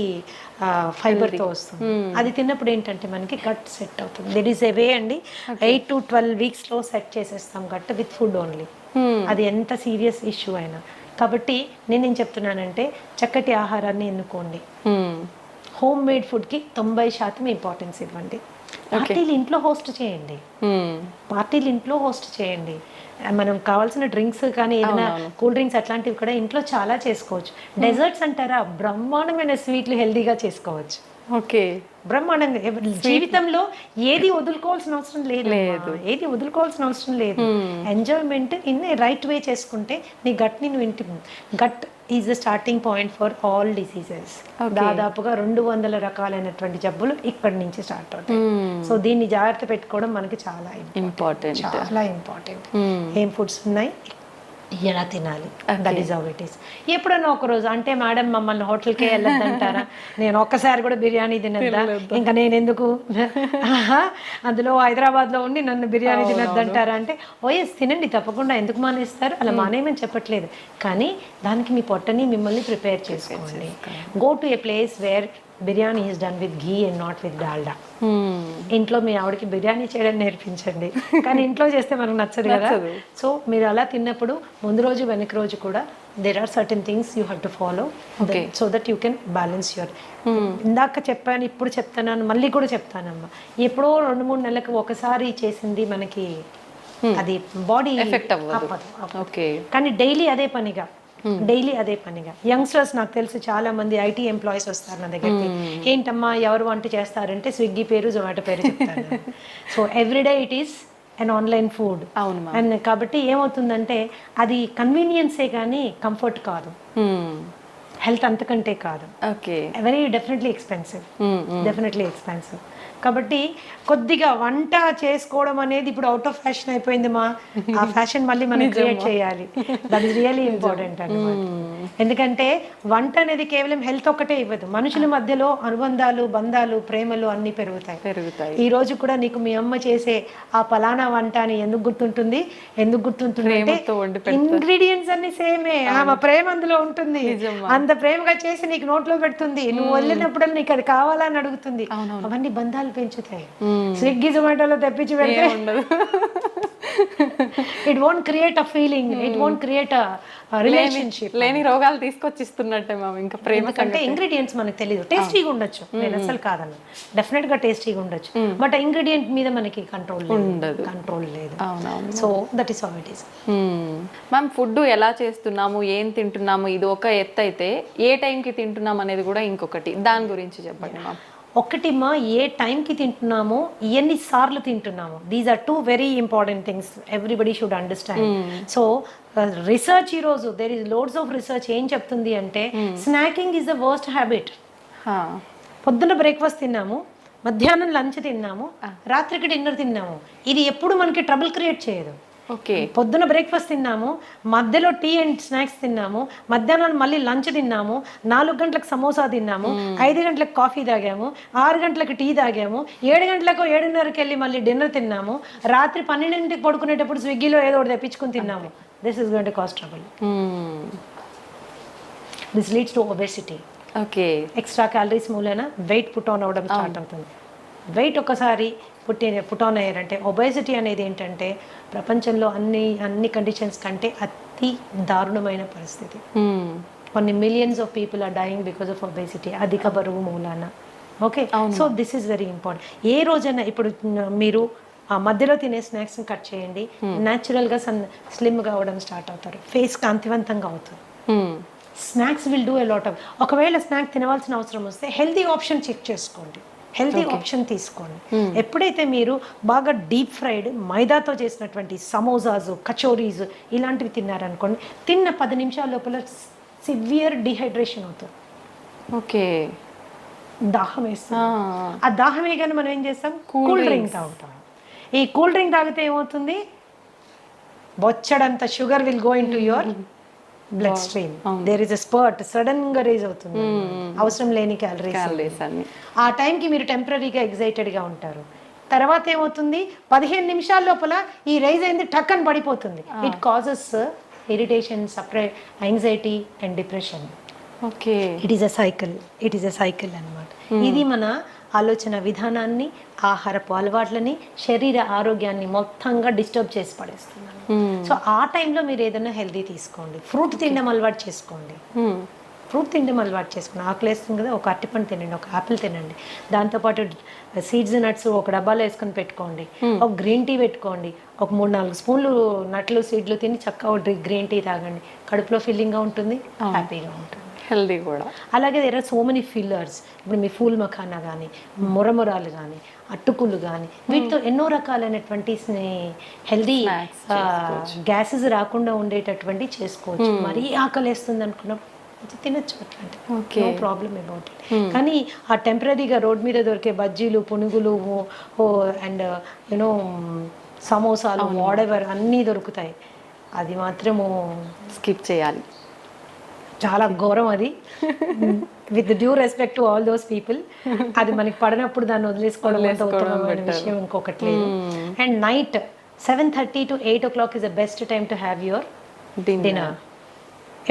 ఫైబర్తో వస్తుంది. అది తిన్నప్పుడు ఏంటంటే మనకి గట్ సెట్ అవుతుంది. దెర్ ఈస్ ఏ వే అండి, 8 to 12 weeksలో సెట్ చేసేస్తాం గట్ విత్ ఫుడ్ ఓన్లీ. అది ఎంత సీరియస్ ఇష్యూ అయినా. కాబట్టి నేనేం చెప్తున్నానంటే చక్కటి ఆహారాన్ని ఎన్నుకోండి. హోమ్ మేడ్ ఫుడ్కి 90% ఇంపార్టెన్స్ ఇవ్వండి. పార్టీలు ఇంట్లో హోస్ట్ చేయండి. మనం కావాల్సిన డ్రింక్స్ కానీ ఏదైనా కూల్ డ్రింక్స్ అట్లాంటివి కూడా ఇంట్లో చాలా చేసుకోవచ్చు. డెజర్ట్స్ అంటారా, బ్రహ్మాండమైన స్వీట్లు హెల్దీగా చేసుకోవచ్చు. ఓకే, బ్రహ్మాండంగా. జీవితంలో ఏది వదులుకోవాల్సిన అవసరం లేదు, ఎంజాయ్మెంట్ ఇన్ రైట్ వే చేసుకుంటే నీ గట్ని gut is the starting point for all diseases. దాదాపుగా 200 రకాలైనటువంటి జబ్బులు ఇక్కడి నుంచి స్టార్ట్ అవుతాయి. సో దీన్ని జాగ్రత్త పెట్టుకోవడం మనకి చాలా ఇంపార్టెంట్. ఏం ఫుడ్స్ ఉన్నాయి, ఎలా తినాలి, that is how it is. ఎప్పుడన్నా ఒకరోజు అంటే మేడం మమ్మల్ని హోటల్కే వెళ్ళొద్దంటారా, నేను ఒక్కసారి కూడా బిర్యానీ తినద్దా, ఇంకా నేను ఎందుకు అందులో హైదరాబాద్లో ఉండి నన్ను బిర్యానీ తినొద్దంటారా అంటే, ఓఎస్ తినండి తప్పకుండా, ఎందుకు మానేస్తారు, అలా మానేయమని చెప్పట్లేదు. కానీ దానికి మీ పొట్టని మిమ్మల్ని ప్రిపేర్ చేసుకోండి. Go to A place where biryani is done with ghee and not with Dalda. ఇంట్లో మీ ఆవిడకి బిర్యానీ చేయడం నేర్పించండి, కానీ ఇంట్లో చేస్తే మనకు నచ్చదు కదా. సో మీరు అలా తిన్నప్పుడు ముందు రోజు వెనక రోజు కూడా there are certain things you have to follow so that you can balance your. ఇందాక చెప్పాను, ఇప్పుడు చెప్తాను, మళ్ళీ కూడా చెప్తానమ్మా, ఎప్పుడో 2-3 నెలలకు ఒకసారి చేసింది మనకి అది బాడీ ఎఫెక్ట్ అవ్వదు. కానీ డైలీ అదే పనిగా యంగ్స్టర్స్, నాకు తెలుసు చాలా మంది ఐటీ ఎంప్లాయీస్ వస్తారు నా దగ్గరికి, ఏంటమ్మా ఎవరు వంట చేస్తారంటే స్విగ్గీ పేరు, జొమాటో పేరు చెప్తారు. So everyday it is and online food. And కాబట్టి ఏమవుతుందంటే అది కన్వీనియన్సే కానీ కంఫర్ట్ కాదు, హెల్త్ అంతకంటే కాదు. Very definitely expensive. కాబట్టి కొద్దిగా వంట చేసుకోవడం అనేది ఇప్పుడు అవుట్ ఆఫ్ ఫ్యాషన్ అయిపోయింది మా, ఆ ఫ్యాషన్ మళ్ళీ మనం క్రియేట్ చేయాలి. దట్ ఈస్ రియల్లీ ఇంపార్టెంట్ అన్నమాట. ఎందుకంటే వంట అనేది కేవలం హెల్త్ ఒక్కటే ఇవ్వదు, మనుషుల మధ్యలో అనుబంధాలు, బంధాలు, ప్రేమలు అన్ని పెరుగుతాయి. ఈ రోజు కూడా నీకు మీ అమ్మ చేసే ఆ పలానా వంట అని ఎందుకు గుర్తుంటుంది అంటే ఇంగ్రీడియంట్స్ అన్ని సేమే, ఆమె ప్రేమ అందులో ఉంటుంది, అంత ప్రేమగా చేసి నీకు నోట్లో పెడుతుంది, నువ్వు వెళ్ళినప్పుడు నీకు అది కావాలని అడుగుతుంది. అవన్నీ బంధాలు పెంచుతాయి. స్విగ్గీ జొమాటోలో తెప్పించి పెడితే it won't create a feeling, it won't create a relationship. లేని రోగాలు తీసుకొచ్చిస్తున్నట్టే మ్యామ్. ఇంకా ప్రేమ అంటే ఇంగ్రీడియంట్స్ మనకు తెలియదు, టేస్టీగా ఉండొచ్చు, నేను అసలు కాదన్న, డెఫినెట్ గా టేస్టీగా ఉండొచ్చు, బట్ ఇంగ్రీడియంట్ మీద మనకి కంట్రోల్ లేదు. So that is how it is. Ma'am food ఎలా చేస్తున్నాము, ఏం తింటున్నాము, ఇది ఒక ఎత్తు అయితే ఏ టైంకి తింటున్నాం అనేది కూడా ఇంకొకటి, దాని గురించి చెప్పండి మ్యామ్. ఒకటిమా, ఏ టైంకి తింటున్నామో, ఎన్నిసార్లు తింటున్నామో, these are 2 very important things everybody should understand. So research ఈరోజు there is loads of research ఏం చెప్తుంది అంటే snacking is the worst habit. పొద్దున్న బ్రేక్ఫాస్ట్ తిన్నాము, మధ్యాహ్నం లంచ్ తిన్నాము, రాత్రికి డిన్నర్ తిన్నాము, ఇది ఎప్పుడు మనకి ట్రబుల్ క్రియేట్ చేయదు. ఓకే. పొద్దున బ్రేక్ఫాస్ట్ తిన్నాము, మధ్యలో టీ అండ్ స్నాక్స్ తిన్నాము, మధ్యాహ్నం మళ్ళీ లంచ్ తిన్నాము, 4 గంటలకు సమోసా తిన్నాము, 5 గంటలకు కాఫీ తాగాము, 6 గంటలకు టీ తాగాము, 7 గంటలకు 7:30కి వెళ్ళి మళ్ళీ డిన్నర్ తిన్నాము, రాత్రి 12ంటికి పడుకునేటప్పుడు స్విగ్గీలో ఏదో ఒకటి తెప్పించుకుని తిన్నాము. This is going to cost trouble. This leads to obesity. Okay. Extra calories మూలన వెయిట్ పుట్ ఆన్ అవ్వడం స్టార్ట్ అవుతుంది. వెయిట్ ఒకసారి పుట్ ఆన్ అయ్యారంటే ఒబెసిటీ అనేది ఏంటంటే ప్రపంచంలో అన్ని కండిషన్స్ కంటే అతి దారుణమైన పరిస్థితి. కొన్ని millions of people are dying because of obesity, అధిక బరువు మూలాన. Okay, so this is very important. ఏ రోజైనా ఇప్పుడు మీరు ఆ మధ్యలో తినే స్నాక్స్ని కట్ చేయండి, న్యాచురల్గా స్లిమ్గా అవ్వడం స్టార్ట్ అవుతారు, ఫేస్ కాంతివంతంగా అవుతుంది. Snacks will do a lot of. ఒకవేళ స్నాక్ తినవలసిన అవసరం వస్తే హెల్తీ ఆప్షన్ చెక్ చేసుకోండి, హెల్తీ ఆప్షన్ తీసుకోండి. ఎప్పుడైతే మీరు బాగా డీప్ ఫ్రైడ్ మైదాతో చేసినటువంటి సమోసాస్, కచోరీస్ ఇలాంటివి తిన్నారనుకోండి, తిన్న 10 నిమిషాల లోపల సివియర్ డిహైడ్రేషన్ అవుతుంది. ఓకే. దాహం వేస్తుంది. ఆ దాహం వేయగానే మనం ఏం చేస్తాం, కూల్ డ్రింక్ తాగుతాం. ఈ కూల్ డ్రింక్ తాగితే ఏమవుతుంది, బొచ్చడంత sugar will go in to your blood stream. There is a spurt, sudden గా రేజ్ అవుతుంది, అవసరం లేని క్యాలరీస్. ఆ టైంకి మీరు టెంపరీగా ఎగ్జైటెడ్గా ఉంటారు. తర్వాత ఏమవుతుంది, 15 నిమిషాల లోపల ఈ రైజ్ అయింది టక్ అని పడిపోతుంది. It causes irritation, anxiety and depression. Okay. It is a cycle అన్నమాట. ఇది మన ఆలోచన విధానాన్ని, ఆహారపు అలవాట్లని, శరీర ఆరోగ్యాన్ని మొత్తంగా డిస్టర్బ్ చేసి పడేస్తున్నాను. సో ఆ టైంలో మీరు ఏదైనా హెల్దీ తీసుకోండి, ఫ్రూట్ తినడం అలవాటు చేసుకోండి. ఆకలి వేస్తుంది కదా, ఒక అరటిపండు తినండి, ఒక ఆపిల్ తినండి, దాంతోపాటు సీడ్స్ నట్స్ ఒక డబ్బాలో వేసుకొని పెట్టుకోండి, ఒక గ్రీన్ టీ పెట్టుకోండి, ఒక 3-4 స్పూన్లు నట్లు సీడ్లు తిని చక్కగా గ్రీన్ టీ తాగండి. కడుపులో ఫీలింగ్గా ఉంటుంది, హ్యాపీగా ఉంటుంది, హెల్దీ కూడా. అలాగే there are so many fillers. ఇప్పుడు మీ ఫూల్ మఖానా కానీ, మురమురాలు కానీ, అట్టుకులు కానీ, వీటితో ఎన్నో రకాలైనటువంటి హెల్దీ గ్యాసెస్ రాకుండా ఉండేటటువంటి చేసుకోవచ్చు. మరీ ఆకలి వేస్తుంది అనుకున్నప్పుడు తినచ్చు, అట్లాంటి నో ప్రాబ్లమ్ అబౌట్ ఇట్. కానీ ఆ టెంపరీగా రోడ్ మీద దొరికే బజ్జీలు, పునుగులు అండ్ యూనో సమోసాలు, వాడెవర్ అన్నీ దొరుకుతాయి, అది మాత్రము స్కిప్ చేయాలి. చాలా ఘోరం అది. With due respect to all those people, అది మనకి పడినప్పుడు దాన్ని వదిలేసుకోవడం ఉత్తమమైన విషయం ఇంకొకటి లేదు. And night 7:30 to 8 o'clock is the best time to have your dinner.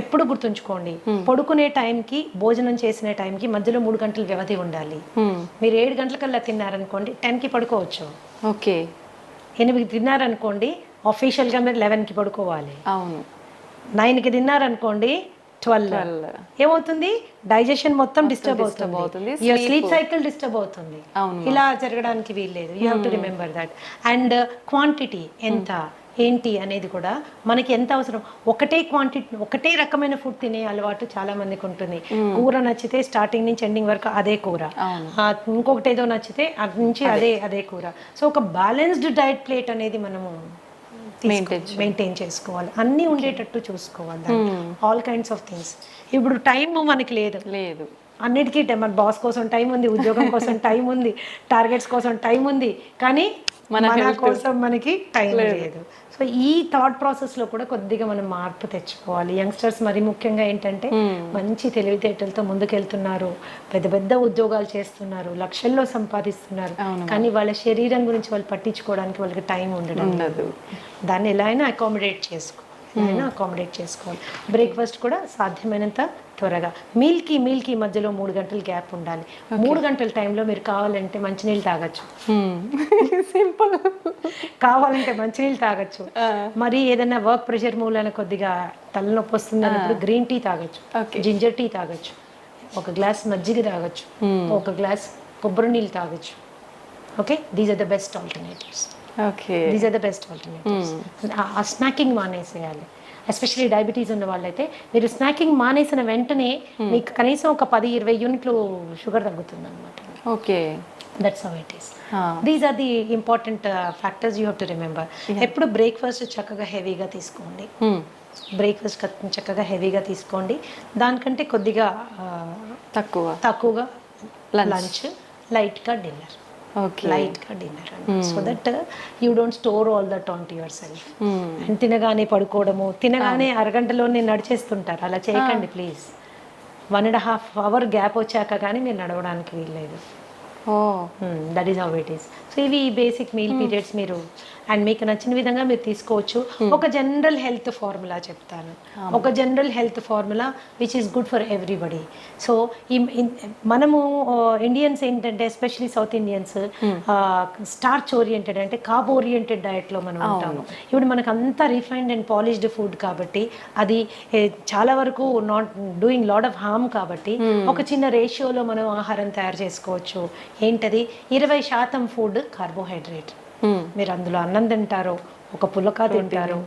ఎప్పుడు గుర్తుంచుకోండి, పడుకునే టైంకి, భోజనం చేసిన టైంకి మధ్యలో 3 గంటల వ్యవధి ఉండాలి. మీరు 7 గంటలకల్లా తిన్నారనుకోండి, 10కి పడుకోవచ్చు. ఓకే. 8కి తిన్నారనుకోండి, ఆఫీషియల్గా మీరు 11కి పడుకోవాలి. అవును. 9కి తిన్నారనుకోండి, 12 ఏమవుతుంది, డైజెషన్ మొత్తం డిస్టర్బ్ అవుతుంది, యువర్ స్లీప్ సైకిల్ డిస్టర్బ్ అవుతుంది. ఇలా జరగడానికి వీల్లేదు. You have to remember that. And quantity ఎంత ఏంటి అనేది కూడా మనకి ఎంత అవసరం. ఒకటే రకమైన ఫుడ్ తినే అలవాటు చాలా మందికి ఉంటుంది. కూర నచ్చితే స్టార్టింగ్ నుంచి ఎండింగ్ వరకు అదే కూర, ఇంకొకటి ఏదో నచ్చితే అది నుంచి అదే కూర. సో ఒక బ్యాలెన్స్డ్ డైట్ ప్లేట్ అనేది మనము మెయింటైన్ చేసుకోవాలి, అన్నీ ఉండేటట్టు చూసుకోవాలి, ఆల్ కైండ్స్ ఆఫ్ థింగ్స్. ఇప్పుడు టైం మనకి లేదు, అన్నిటికీ మన బాస్ కోసం టైం ఉంది, ఉద్యోగం కోసం టైం ఉంది, టార్గెట్స్ కోసం టైం ఉంది, కానీ మన కోసం మనకి టైం లేదు. సో ఈ థాట్ ప్రాసెస్లో కూడా కొద్దిగా మనం మార్పు తెచ్చుకోవాలి. యంగ్స్టర్స్ మరి ముఖ్యంగా ఏంటంటే మంచి తెలివితేటలతో ముందుకెళ్తున్నారు, పెద్ద పెద్ద ఉద్యోగాలు చేస్తున్నారు, లక్షల్లో సంపాదిస్తున్నారు, కానీ వాళ్ళ శరీరం గురించి వాళ్ళు పట్టించుకోవడానికి వాళ్ళకి టైం ఉండదు. దాన్ని ఎలా అయినా అకామిడేట్ చేసుకోవాలి. బ్రేక్ఫాస్ట్ కూడా సాధ్యమైనంత త్వరగా, మీల్కి మధ్యలో 3 గంటల గ్యాప్ ఉండాలి. 3 గంటల టైంలో మీరు కావాలంటే మంచినీళ్ళు తాగొచ్చు, సింపుల్. కావాలంటే మంచినీళ్ళు తాగొచ్చు. మరి ఏదైనా వర్క్ ప్రెషర్ మూలన కొద్దిగా తలనొప్పి వస్తుంది అన్నప్పుడు గ్రీన్ టీ తాగొచ్చు, జింజర్ టీ తాగొచ్చు, ఒక గ్లాస్ మజ్జిగ తాగొచ్చు, ఒక గ్లాస్ కొబ్బరి నీళ్ళు తాగొచ్చు. Okay, these are the best alternatives. ఆ స్నాకింగ్ మానేసేయాలి. ఎస్పెషల్లీ డయాబెటీస్ ఉన్న వాళ్ళైతే మీరు స్నాకింగ్ మానేసిన వెంటనే మీకు కనీసం ఒక 10-20 యూనిట్లు షుగర్ తగ్గుతుంది అనమాట. Okay, that's how it is. These are the important factors you have to remember. ఎప్పుడు బ్రేక్ఫాస్ట్ చక్కగా హెవీగా తీసుకోండి, దానికంటే కొద్దిగా తక్కువగా లంచ్, లైట్గా డిన్నర్. ఓకే లైట్గా dinner so that you don't store all that on to yourself. And తినగానే పడుకోవడము, తినగానే అరగంటలోనే నడిచేస్తుంటారు, అలా చేయకండి ప్లీజ్. 1.5 hour గ్యాప్ వచ్చాక కానీ మీరు నడవడానికి వీల్లేదు. Oh that is how it is. So ఇవి బేసిక్ మీల్ పీరియడ్స్ మీరు అండ్ మీకు నచ్చిన విధంగా మీరు తీసుకోవచ్చు. ఒక జనరల్ హెల్త్ ఫార్ములా చెప్తాను, ఒక general health formula which is good for everybody. So మనము ఇండియన్స్ ఏంటంటే especially south Indians starch oriented అంటే కార్బ్ ఓరియంటెడ్ డయట్లో మనం ఉంటాము. ఇప్పుడు మనకు అంతా రిఫైన్డ్ అండ్ పాలిష్డ్ ఫుడ్ కాబట్టి అది చాలా వరకు not doing lot of harm కాబట్టి ఒక చిన్న రేషియోలో మనం ఆహారం తయారు చేసుకోవచ్చు. ఏంటది? 20% ఫుడ్ కార్బోహైడ్రేట్. మీరు అందులో అన్నం తింటారో, ఒక పులక తింటారో,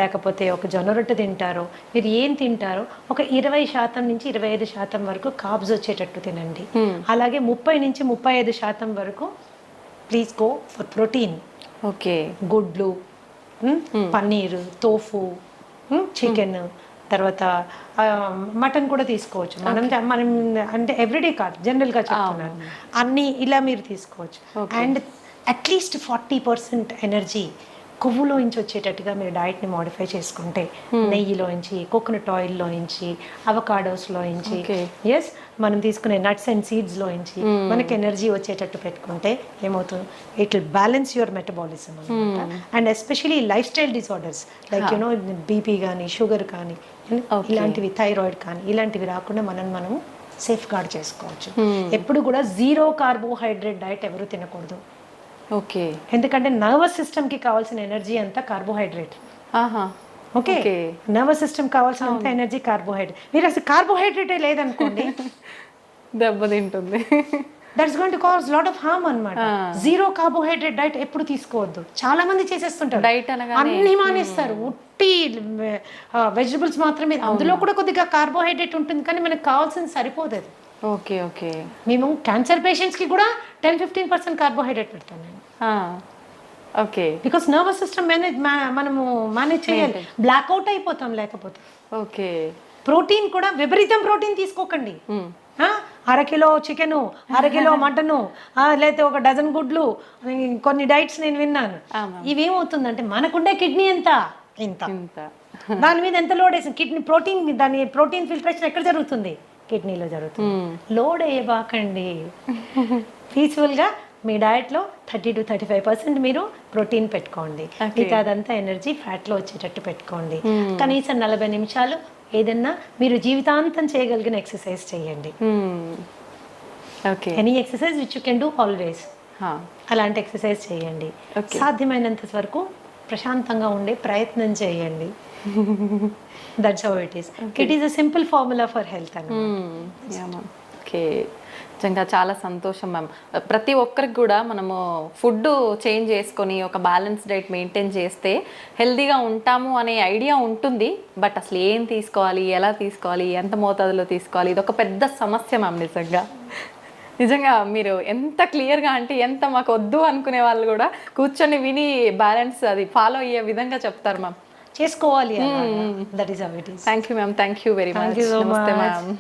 లేకపోతే ఒక జొన్న రొట్టె తింటారో, మీరు ఏం తింటారో ఒక 20% నుంచి 25% వరకు కార్బ్స్ వచ్చేటట్టు తినండి. అలాగే 30 నుంచి 35% వరకు please go for protein. Okay, గుడ్లు, పన్నీరు, తోఫు, చికెన్, తర్వాత మటన్ కూడా తీసుకోవచ్చు. మనం అంటే ఎవ్రీడే కాదు, జనరల్గా చెప్తున్నాను. అన్నీ ఇలా మీరు తీసుకోవచ్చు. అండ్ అట్లీస్ట్ 40% ఎనర్జీ కొవ్వులోంచి వచ్చేటట్టుగా మీరు డైట్ని మోడిఫై చేసుకుంటే, నెయ్యిలోంచి, కోకోనట్ ఆయిల్లోంచి, అవకాడోస్లోంచి, ఎస్ మనం తీసుకునే నట్స్ అండ్ సీడ్స్లోంచి మనకి ఎనర్జీ వచ్చేటట్టు పెట్టుకుంటే ఏమవుతుంది? It will balance your metabolism అనమాట. And especially lifestyle disorders like you know BP కానీ, షుగర్ కానీ, ఇలాంటివి, థైరాయిడ్ కానీ, ఇలాంటివి రాకుండా మనము సేఫ్ గార్డ్ చేసుకోవచ్చు. ఎప్పుడు కూడా 0 కార్బోహైడ్రేట్ డైట్ ఎవరు తినకూడదు. ఓకే, ఎందుకంటే నర్వస్ సిస్టమ్కి కావాల్సిన ఎనర్జీ అంతా కార్బోహైడ్రేట్. ఓకే, నర్వస్ సిస్టమ్ కావాల్సినంత ఎనర్జీ కార్బోహైడ్రేట్. మీరు అసలు కార్బోహైడ్రేటే లేదనుకోండి, దెబ్బతింటుంది. That's going to cause lot of harm అన్నమాట. 0 కార్బోహైడ్రేట్ డైట్ ఎప్పుడు తీసుకోవద్దు. చాలా మంది చేసేస్తుంటారు, డైట్ అన్ని మానేస్తారు, ఉట్టి వెజిటబుల్స్ మాత్రమే. అందులో కూడా కొద్దిగా కార్బోహైడ్రేట్ ఉంటుంది, కానీ మనకు కావాల్సింది సరిపోదు అది. ఓకే ఓకే, మేము క్యాన్సర్ పేషెంట్స్కి కూడా 10-15% కార్బోహైడ్రేట్ పెడతాను నేను. ఓకే, బికాస్ నర్వస్ సిస్టమ్ మనము మేనేజ్ చేయాలి, బ్లాక్అవుట్ అయిపోతాం లేకపోతే. ఓకే, ప్రోటీన్ కూడా విపరీతం ప్రోటీన్ తీసుకోకండి. 1/2 కిలో చికెను, 1/2 కిలో మటను, లేకపోతే ఒక డజన్ గుడ్లు, కొన్ని డైట్స్ నేను విన్నాను. ఇవేమవుతుందంటే మనకుండే కిడ్నీ ఎంత ఇంత, దాని మీద ఎంత లోడ్ వేసింది కిడ్నీ ప్రోటీన్, దాని ప్రోటీన్ ఫిల్ట్రేషన్ ఎక్కడ జరుగుతుంది? కిడ్నీలో జరుగుతుంది. లోడ్ వేయబాకండి. పీస్ఫుల్గా మీ డయట్లో 30-35% మీరు ప్రోటీన్ పెట్టుకోండి. మిగతా అదంతా ఎనర్జీ ఫ్యాట్లో వచ్చేటట్టు పెట్టుకోండి. కనీసం 40 నిమిషాలు ఏదన్నా మీరు జీవితాంతం చేయగలిగిన ఎక్సర్సైజ్ చేయండి. Any exercise which you can do always, అలాంటి ఎక్సర్సైజ్ చేయండి. సాధ్యమైనంత వరకు ప్రశాంతంగా ఉండే ప్రయత్నం చేయండి. That's how it is. It is a simple formula for health అన్నమాట. ఓకే, నిజంగా చాలా సంతోషం మ్యామ్. ప్రతి ఒక్కరికి కూడా మనము ఫుడ్ చేంజ్ చేసుకొని ఒక బ్యాలెన్స్ డైట్ మెయింటైన్ చేస్తే హెల్తీగా ఉంటాము అనే ఐడియా ఉంటుంది. బట్ అసలు ఏం తీసుకోవాలి, ఎలా తీసుకోవాలి, ఎంత మోతాదులో తీసుకోవాలి, ఇది ఒక పెద్ద సమస్య మ్యామ్. నిజంగా మీరు ఎంత క్లియర్గా అంటే ఎంత మాకు వద్దు అనుకునే వాళ్ళు కూడా కూర్చొని విని బ్యాలెన్స్ అది ఫాలో అయ్యే విధంగా చెప్తారు మ్యామ్. చేసుకోవాలి. That is how it is. Thank you ma'am, thank you very much. నమస్తే మ్యామ్.